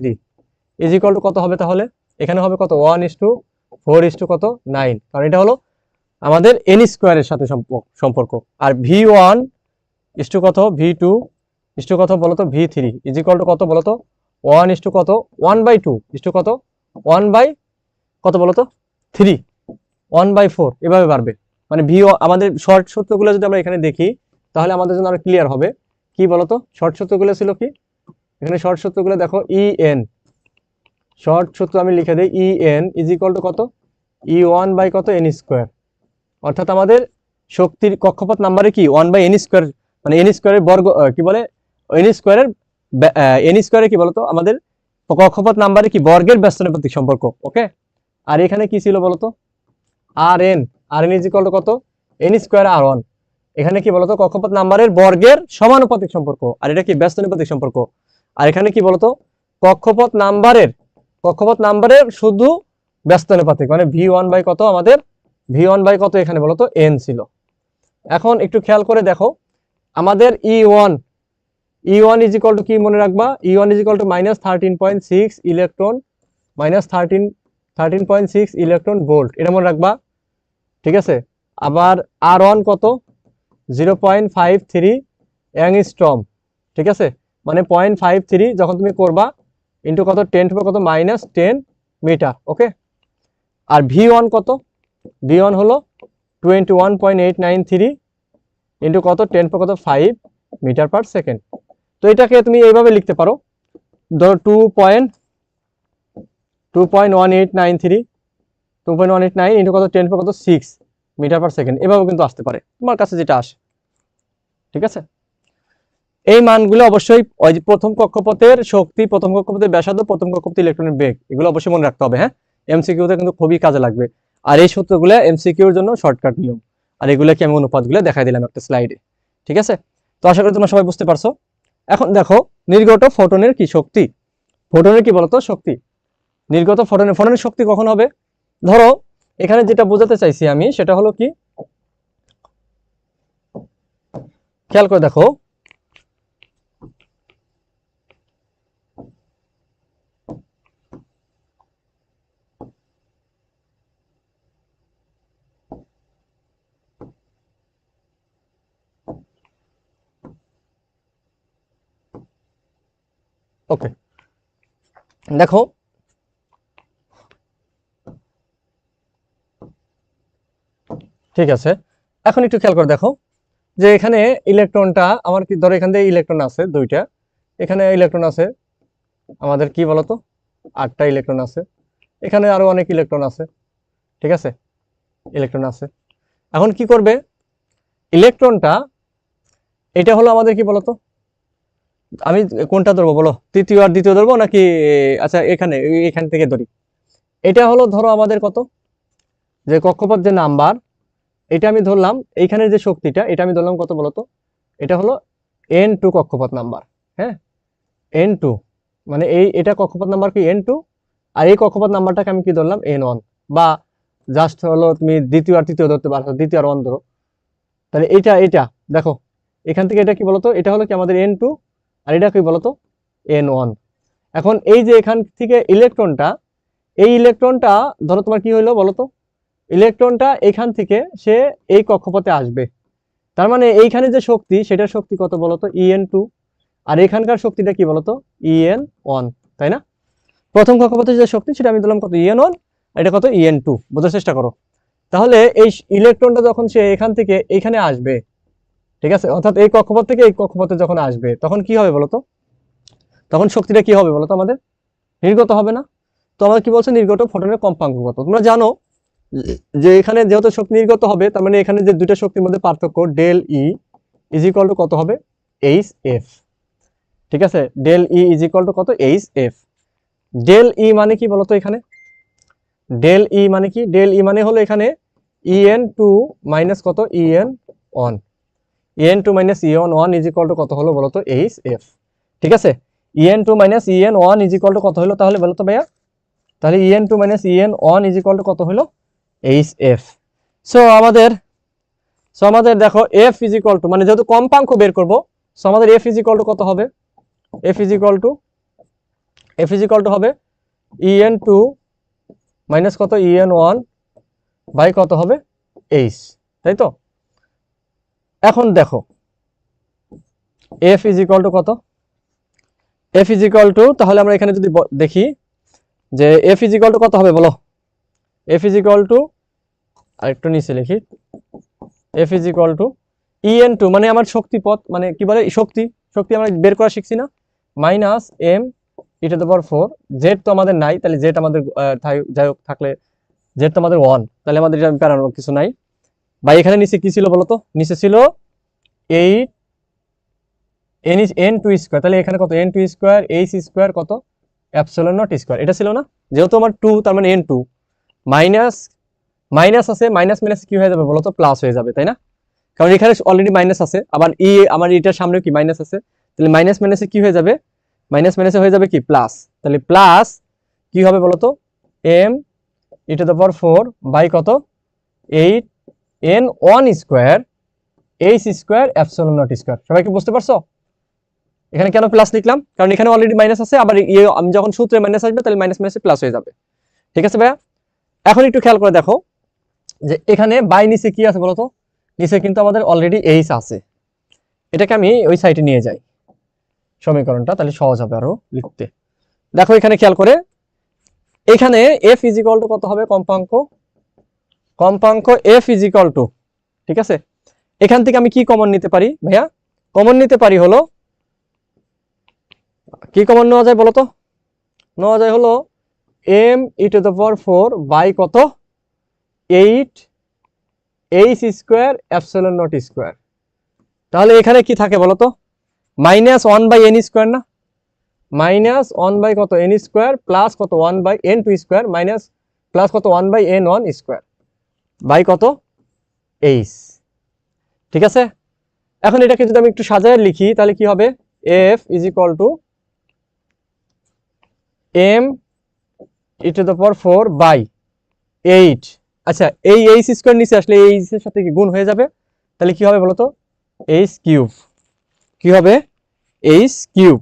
ইজ ইকুয়াল টু কত হবে তাহলে? এখানে হবে কত? 1 ইস টু 4 ইস টু কত 9, কারণ এটা হলো আমাদের n স্কোয়ারের সাথে সম্পর্ক। আর V1 ইস টু কত? V2 ইস টু কত বলতো? V3 ইজ ইকুয়াল টু কত বলতো? 1 ইস টু কত? 1 বাই 2 ইস টু কত? 1 বাই কত বলতো? 3, 1 বাই 4, এভাবে বাড়বে। মানে আমাদের শর্ট সূত্রগুলো যদি আমরা এখানে দেখি তাহলে আমাদের জন্য আরো ক্লিয়ার হবে। কি বলতো শর্ট সূত্রগুলো ছিল কি? এখানে শর্ট সূত্রগুলো দেখো, En শর্ট সূত্র আমি লিখে দিই, En ইজ ইকুয়াল টু কত? E1 বাই কত n স্কোয়ার। অর্থাৎ আমাদের শক্তির কক্ষপথ নাম্বারে কি 1 বাই n স্কোয়ার, মানে n স্কোয়ারের বর্গ, কি বলে n স্কোয়ারে কি বলতো আমাদের কক্ষপথ নাম্বারে কি বর্গের ব্যস্তানুপাতিক সম্পর্ক। ওকে, আর এখানে কি ছিল বলতো? Rn ইজ ইকুয়াল টু কত? n square R1। এখানে কি বলতো? কক্ষপথ নাম্বারের বর্গের সমানুপাতিক সম্পর্ক, আর এটা কি ব্যস্তানুপাতিক সম্পর্ক। আর এখানে কি বলতো? কক্ষপথ নাম্বারের শুধু ব্যস্তানুপাতিক, মানে V1 বাই কত আমাদের? V1 বাই কত এখানে বলতো? n ছিল। এখন একটু খেয়াল করে দেখো আমাদের E1 ইজ ইকুয়াল টু কি মনে রাখবা? E1 is equal to minus 13.6 electron, minus 13.6 electron volt, এটা মনে রাখবা। ঠিক আছে, আবার R1 কত? 0.53 অ্যাংস্ট্রম। ঠিক আছে, মানে 0.53 যখন তুমি করবা ইন্টু কত 10 টু কত মাইনাস 10 মিটার। ওকে, আর V1 কত? V1 হলো 21.893 ইন্টু কত 10 টু কত 5 মিটার পার সেকেন্ড। তো এটাকে তুমি এইভাবে লিখতে পারো, ধরো 2.1893 ইন্টু কত 10 টু কত 6 মিটার পার সেকেন্ড, এভাবে কিন্তু আসতে পারে তোমার কাছে যেটা আসে। ঠিক আছে, এই মানগুলো অবশ্যই ওই যে প্রথম কক্ষপথের শক্তি, প্রথম কক্ষপথের ব্যাসার্ধ, প্রথম কক্ষপথের ইলেকট্রনের বেগ, এগুলো অবশ্যই মনে রাখতে হবে। হ্যাঁ, এমসিকিউতে কিন্তু খুবই কাজে লাগবে। আর এই সূত্রগুলো এমসিকিউর জন্য শর্টকাট নিয়ম, আর এগুলোকে আমি অনুপাতগুলো দেখাই দিলাম একটা স্লাইডে। ঠিক আছে, তো আশা করি তোমরা সবাই বুঝতে পারছো। এখন দেখো নির্গত ফোটনের কি শক্তি, ফোটনের কি বলতো শক্তি, নির্গত ফোটনের শক্তি কখন হবে? ধরো এখানে যেটা বোঝাতে চাইছি আমি সেটা হলো কি, খেয়াল করে দেখো, ওকে দেখো ঠিক আছে, এখন একটু খেয়াল করে দেখো যে এখানে ইলেকট্রনটা আমার কি, ধরো এখান থেকে ইলেকট্রন আছে দুইটা, এখানে ইলেকট্রন আছে আমাদের কি বলতো 8টা ইলেকট্রন আছে, এখানে আরো অনেক ইলেকট্রন আছে। ঠিক আছে, ইলেকট্রন আছে। এখন কি করবে ইলেকট্রনটা, এটা হলো আমাদের কি বলতো আমি কোনটা ধরবো বলো, তৃতীয় আর দ্বিতীয় ধরবো নাকি? আচ্ছা এখান থেকে ধরি। এটা হলো ধরো আমাদের কত, যে কক্ষপথ যে নাম্বার, এটা আমি ধরলাম, এইখানে যে শক্তিটা এটা আমি ধরলাম কত বলতো, এটা হলো n2 কক্ষপথ নাম্বার। হ্যাঁ, n2 মানে এটা কক্ষপথ নাম্বার কি n2, আর এই কক্ষপথ নাম্বারটাকে আমি কি ধরলাম n1, বা জাস্ট হলো তুমি দ্বিতীয় আর তৃতীয় ধরতে পারো, দ্বিতীয় আর 1 ধরো। তাহলে এটা দেখো, এখান থেকে এটা কি বলতো, এটা হলো কি আমাদের n2, আর এটা কি বলতো n1। এখন এই যে এখান থেকে ইলেকট্রনটা, এই ইলেকট্রনটা ধরো তোমার কি হইলো বলতো, ইলেকট্রনটা এখান থেকে সে এই কক্ষপথে আসবে, তার মানে এইখানে যে শক্তি সেটার শক্তি কত বলতো en2, আর এখানকার শক্তিটা কি বলতো en1, তাই না? প্রথম কক্ষপথে যে শক্তি সেটা আমি দিলাম কত en1, এটা কত en2, বোঝার চেষ্টা করো। তাহলে এই ইলেকট্রনটা যখন সে এখান থেকে এখানে আসবে, ঠিক আছে, অর্থাৎ এই কক্ষপথ থেকে এই কক্ষপথে যখন আসবে, তখন কি হবে বলতো, তখন শক্তিটা কি হবে বলতো আমাদের, নির্গত হবে না? তো আমাদের কি বলছে, নির্গত ফটনের কম্পাঙ্ক কত। তোমরা জানো যে এখানে যেহেতু শক্তি নির্গত হবে, তার মানে এখানে যে দুইটা শক্তির মধ্যে পার্থক্য del E is equal to কত হবে এইচ এফ। ঠিক আছে, del E is equal to কত এইচ এফ। ডেল ই মানে কি বলতো, এখানে ডেল ই মানে কি, ডেল ই মানে হলো এখানে en2 মাইনাস কত en1, en2 minus en1 is equal to কত হলো বলতো এইচ এফ। ঠিক আছে, en2 minus en1 is equal to কত হলো তাহলে বলতো ভাইয়া, তাহলে en2 minus en1 is equal to কত হলো এইচ এফ। সো আমাদের দেখো এফ ইজ ইকুয়াল টু, মানে যেহেতু কম্পাঙ্ক বের করব, সো আমাদের এফ ইজ ইকুয়াল টু কত হবে, এফ ইজ ইকুয়াল টু হবে en2 মাইনাস কত en1 বাই কত হবে এইচ, তাই তো? এখন দেখো এফ ইজ ইকুয়াল টু কত, এফ ইজ ইকুয়াল টু, তাহলে আমরা এখানে যদি দেখি যে এফ ইজ ইকুয়াল টু কত হবে বলো, এফ ইজ ইকুয়াল টু, আরেকটু নিচে লিখি, F is equal two en2 মানে আমার শক্তি পথ, মানে কি বলে শক্তি আমরা বের করা শিখছি না, minus M E to the power 4, Z তো আমাদের নাই, তাহলে জেড আমাদের যাই হোক থাকলে জেড তো আমাদের 1, তাহলে আমাদের এটা প্যারানোর কিছু নাই। বা এখানে নিচে কি ছিল বলতো, নিচে ছিল 8 n2 স্কয়ার, তাহলে এখানে কত n2 স্কয়ার এইচ স্কয়ার কত এপসিলন নট স্কয়ার, এটা ছিল না? যেহেতু আমার 2, তার মানে n2 মাইনাস আছে, মাইনাস মাইনাস কি হয়ে যাবে বলতো, প্লাস হয়ে যাবে, তাই না? কারণ এখানে অলরেডি মাইনাস আছে, আবার আমার এটার সামনে কি মাইনাস আছে, তাহলে মাইনাস মাইনাসে কি হয়ে যাবে, মাইনাস মাইনাসে হয়ে যাবে কি প্লাস, তাহলে প্লাস কি হবে বলতো m E to the power 4 by কত 8 n1 square H square epsilon naught square. সবাই কি বুঝতে পারছো এখানে কেন প্লাস লিখলাম? কারণ এখানে অলরেডি মাইনাস আছে, আবার আমি যখন সূত্রে মাইনাস আসবে তাহলে মাইনাস মাইনাসে প্লাস হয়ে যাবে। ঠিক আছে ভাইয়া, এখন একটু খেয়াল করে দেখো যে এখানে বাই নিচে কি আছে বলতো, নিচে কিন্তু আমাদের অলরেডি এইচ আছে, এটাকে আমি ওই সাইডে নিয়ে যাই সমীকরণটা, তাহলে সহজ হবে আরো লিখতে। দেখো এখানে খেয়াল করে, এখানে এফ ইজ ইকুয়াল টু কত হবে, কম্পাঙ্ক এফ ইজ ইকুয়াল টু, ঠিক আছে, এখান থেকে আমি কি কমন নিতে পারি ভাইয়া, কমন নিতে পারি হলো, কি কমন নেওয়া যায় বলতো, নেওয়া যায় হলো M E to the power 4 by কত 8 H square epsilon naught square. তাহলে এখানে কি থাকে বলতো, মাইনাস 1 বাই এন স্কয়ার না, মাইনাস 1 বাই কত এন স্কয়ার প্লাস কত 1 by n2 square minus plus কত 1 বাই n1 স্কয়ার বাই কত এইচ। ঠিক আছে, এখন এটাকে যদি আমি একটু সাজায় লিখি তাহলে কি হবে, F is equal to M E to the power 4 by 8, আচ্ছা এই এইচ স্কয়ার নিচে আসলে এই এইচ এর সাথে কি গুণ হয়ে যাবে, তাহলে কি হবে বলতো এইচ কিউব, কি হবে এইচ কিউব,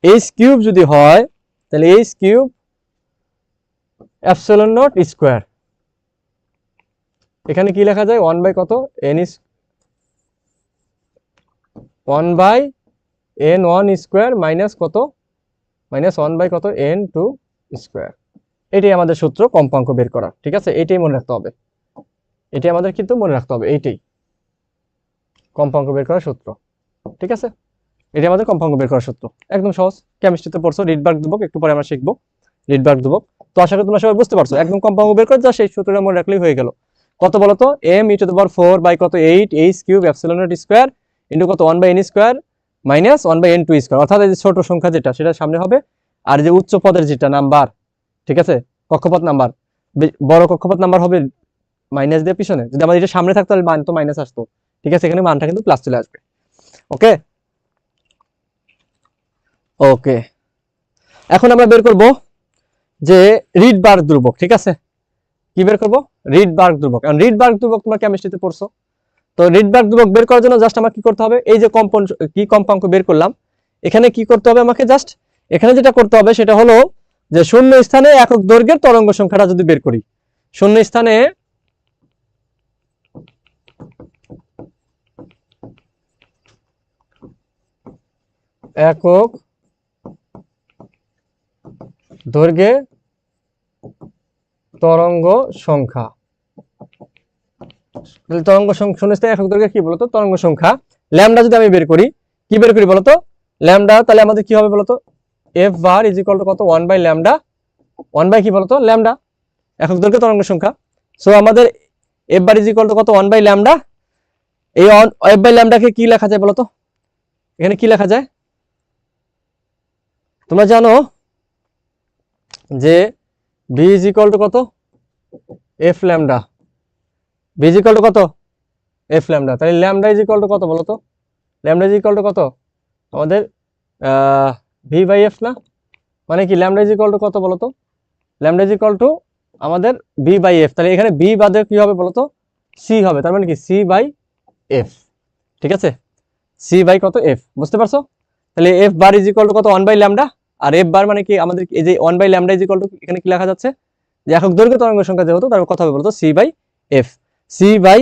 এইচ কিউব যদি হয় তাহলে H cube epsilon naught square, এখানে কি লেখা যায় 1 বাই কত n 1 by n1 square minus কত মাইনাস 1 বাই কত n2 স্কয়ার। এটাই আমাদের সূত্র কম্পাঙ্ক বের করা। ঠিক আছে, এটাই মনে রাখতে হবে, এটাই আমাদের কিন্তু মনে রাখতে হবে, এইটাই কম্পাঙ্ক বের করার সূত্র। ঠিক আছে, এটা আমাদের কম্পাঙ্ক বের করার সূত্র, একদম সহজ। কেমিস্ট্রিতে পড়ছো রিডবার্গ ধ্রুবক, একটু পরে আমরা শিখবো রিডবার্গ ধ্রুবক। তো আশা করি তোমরা সবাই বুঝতে পারছো, একদম কম্পাঙ্ক বের করে যা সেই সূত্রটা মনে রাখলেই হয়ে গেল। কত বলতো M E to the power 4 by কত 8 H cube epsilon naught square into কত 1 by n square minus 1/n2 square, অর্থাৎ এই যে ছোট সংখ্যা যেটা সেটা সামনে হবে, আর যে উচ্চ পদের যেটা নাম্বার, ঠিক আছে, কক্ষপথ নাম্বার, বড় কক্ষপথ নাম্বার হবে মাইনাস দিয়ে পিছনে। যদি আমাদের এটা সামনে থাকতো তাহলে মান তো মাইনাস আসতো, ঠিক আছে, এখানে মানটা কিন্তু প্লাস চলে আসবে। ওকে ওকে, এখন আমরা বের করব যে রিডবার্গ ধ্রুবক, ঠিক আছে, কি বের করব? রিডবার্গ ধ্রুবক। এখন রিডবার্গ ধ্রুবক তোমরা কেমিস্ট্রিতে পড়ছো, তো রিডবার্গ ধ্রুবক বের করার জন্য জাস্ট আমার কি করতে হবে, এই যে কম্পাঙ্ক বের করলাম, এখানে কি করতে হবে আমাকে, জাস্ট এখানে যেটা করতে হবে সেটা হলো যে শূন্য স্থানে একক দৈর্ঘ্যের তরঙ্গ সংখ্যাটা যদি বের করি, শূন্য স্থানে একক দৈর্ঘ্যে তরঙ্গ সংখ্যা, তরঙ্গ শূন্য স্থানে একক দৈর্ঘ্যে কি বলতো তরঙ্গ সংখ্যা, ল্যামডা যদি আমি বের করি, কি বের করি বলতো ল্যামডা, তাহলে আমাদের কি হবে বলতো F bar is equal to কত 1/λ, 1 কি বলতো ল্যামডা, একক দৈর্ঘ্যে তরঙ্গ সংখ্যা। সো আমাদের F bar is equal to কত 1/λ, এই এফ/λ কে কি লেখা যায় বলতো, এখানে কি লেখা যায়, তোমরা জানো যে বি ইজ ইকুয়াল টু কত F lambda, V is equal to কত এফ ল্যামডা, তাহলে ল্যামডা ইজ ইকুয়াল টু কত বলতো, ল্যামডা ইজ ইকুয়াল টু কত আমাদের ভি বাই এফ না, মানে কি ল্যামডা ইজ ইকুয়াল টু কত বলতো, ল্যামডা ইজ ইকুয়াল টু আমাদের বি বাই এফ, তাহলে এখানে বি বাদে কি হবে বলতো সি হবে, তার মানে কি সি বাই এফ, ঠিক আছে, সি বাই কত এফ, বুঝতে পারছো? তাহলে F bar is equal to কত 1/λ, আর এফ বার মানে কি আমাদের এই যে 1/λ ইজ ইকুয়াল টু এখানে কি লেখা যাচ্ছে যে একক দৈর্ঘ্য তরঙ্গ সংখ্যা যেহেতু তার কথা হবে বলতো C by F, C by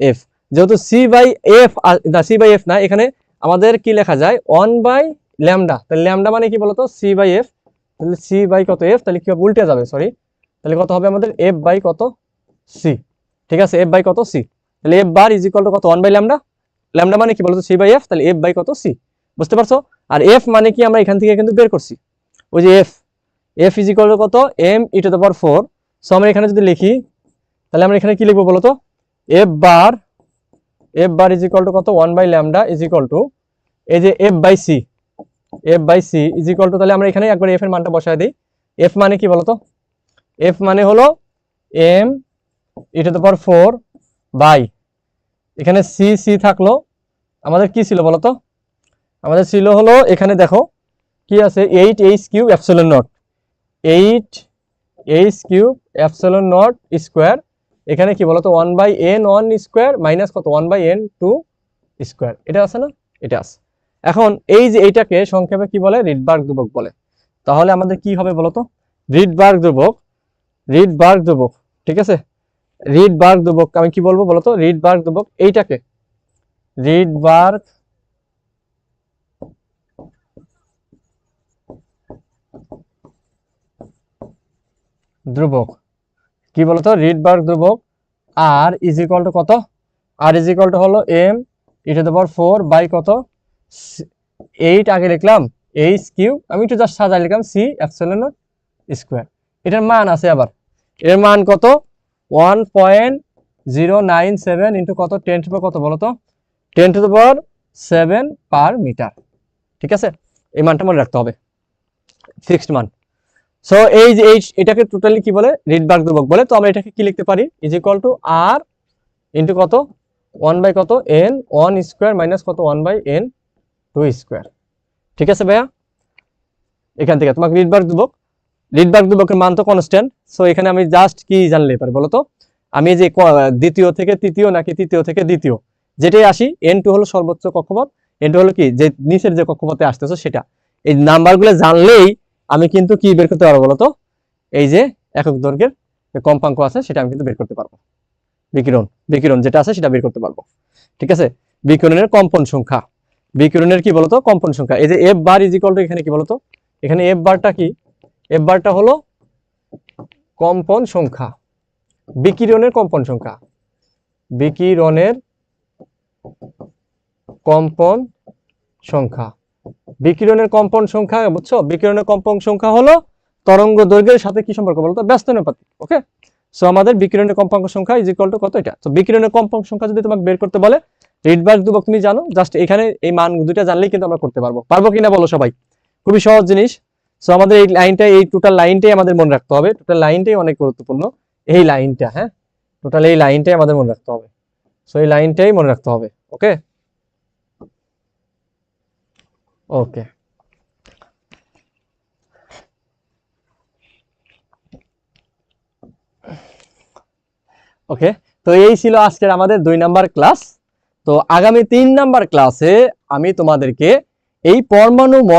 F, যেহেতু সি বাই এফ না সি বাই এফ না, এখানে আমাদের কি লেখা যায় 1/λ, তাহলে ল্যামডা মানে কি বলতো সি বাই এফ, তাহলে সি বাই কত এফ, তাহলে কি হবে উল্টে যাবে, সরি, তাহলে কত হবে আমাদের এফ বাই কত সি, ঠিক আছে, এফ বাই কত সি, তাহলে F bar is equal to কত 1/λ, ল্যামডা মানে কি বলতো সি বাই এফ, তাহলে এফ বাই কত সি, বুঝতে পারছো? আর এফ মানে কি আমরা এখান থেকে কিন্তু বের করছি, ওই যে এফ ইজ ইকুয়াল টু কত M E to the power 4, so আমরা এখানে যদি লিখি তাহলে আমরা এখানে কি লিখবো বলতো F bar is equal to কত 1/λ ইজ ইকুয়াল টু এই যে F by C is equal to, তাহলে আমরা এখানে একবার এফ এর মানটা বসায় দিই, এফ মানে কি বলতো, এফ মানে হলো M E to the power 4 by, এখানে সি সি থাকলো, আমাদের কি ছিল বলতো, আমাদের ছিল হলো এখানে দেখো কি আছে 8h³ epsilon not, 8h³ epsilon naught square, এখানে কি বলতো 1/n1 স্কোয়ার মাইনাস কত 1/n2 স্কোয়ার, এটা আছে না, এটা আছে। এখন এই যে এইটাকে সংক্ষেপে কি বলে রিডবার্গ ধ্রুবক বলে, তাহলে আমাদের কি হবে বলতো রিডবার্গ ধ্রুবক, ঠিক আছে, রিডবার্গ ধ্রুবক আমি কি বলবো বলতো রিডবার্গ ধ্রুবক, এইটাকে রিডবার্গ ধ্রুবক কি বলতো রিডবার্গ ধ্রুবক, আর ইজ ইকুয়াল টু কত, আর ইজ ইকুয়াল টু হলো M E to the power 4 by কত 8 আগে লিখলাম h³ আমি একটু জাস্ট সাজাই লিখলাম সি এপসিলন নট স্কোয়ার, এটার মান আছে আবার, এর মান কত 1.097 ইন্টু কত 10 টু কত বলতো 10 to the power 7 per metre, ঠিক আছে, এই মানটা মনে রাখতে হবে, ফিক্সড মান। সো এই যে এটাকে টোটালি কি বলে রিডবার্গ ধ্রুবক বলে, তো আমরা এটাকে কি লিখতে পারি is equal to R into কত 1 কত n 1 স্কোয়ার মাইনাস কত 1/n2 স্কোয়ার, ঠিক আছে ভাইয়া? এখান থেকে তোমাকে রিডবার্গ ধ্রুবকের মান তো কনস্ট্যান্ট, সো এখানে আমি জাস্ট কি জানলে পারি বলতো, আমি যে দ্বিতীয় থেকে তৃতীয় নাকি তৃতীয় থেকে দ্বিতীয় যেটাই আসি n2 হলো সর্বোচ্চ কক্ষপথ, n2 হলো কি যে নিচের যে কক্ষপথে আসতেছে সেটা, এই নাম্বারগুলো জানলেই আমি কিন্তু কি বের করতে পারবো বলতো, এই যে একক দৈর্ঘ্যের কম্পাঙ্ক আছে সেটা আমি কিন্তু বের করতে পারবো, বিকিরণ যেটা আছে সেটা বের করতে পারবো, ঠিক আছে, বিকিরণের কম্পন সংখ্যা, বিকিরণের কি বলতো কম্পন সংখ্যা, এই যে F bar is equal to এখানে কি বলতো, এখানে এফ বারটা কি, এফ বারটা হলো কম্পন সংখ্যা, বিকিরণের কম্পন সংখ্যা, বিকিরণের কম্পন সংখ্যা, বিকিরণের কম্পন সংখ্যা বুঝছো, বিকিরণের কম্পন সংখ্যা হলো তরঙ্গ দৈর্ঘ্যের সাথে কি সম্পর্ক বলতো ব্যস্তানুপাতিক, ওকে, সো আমাদের বিকিরণের কম্পাঙ্ক সংখ্যা ইজ ইকুয়াল টু কত এটা, তো বিকিরণের কম্পাঙ্ক সংখ্যা যদি তোমাকে বের করতে বলে রিডবার্গ ধ্রুবক তুমি জানো, জাস্ট এখানে এই মান দুইটা জানলেই কিন্তু আমরা করতে পারবো কিনা বলো সবাই? খুবই সহজ জিনিস। সো আমাদের এই লাইনটা, এই টোটাল লাইনটাই আমাদের মনে রাখতে হবে, টোটাল লাইনটাই অনেক গুরুত্বপূর্ণ, এই লাইনটা, হ্যাঁ টোটাল এই লাইনটাই আমাদের মনে রাখতে হবে। সো এই লাইনটাই মনে রাখতে হবে। ওকে ওকে ওকে তো এই ছিল আজকের আমাদের 2 নাম্বার ক্লাস। তো আগামী 3 নাম্বার ক্লাসে আমি তোমাদেরকে এই পরমাণু মডেল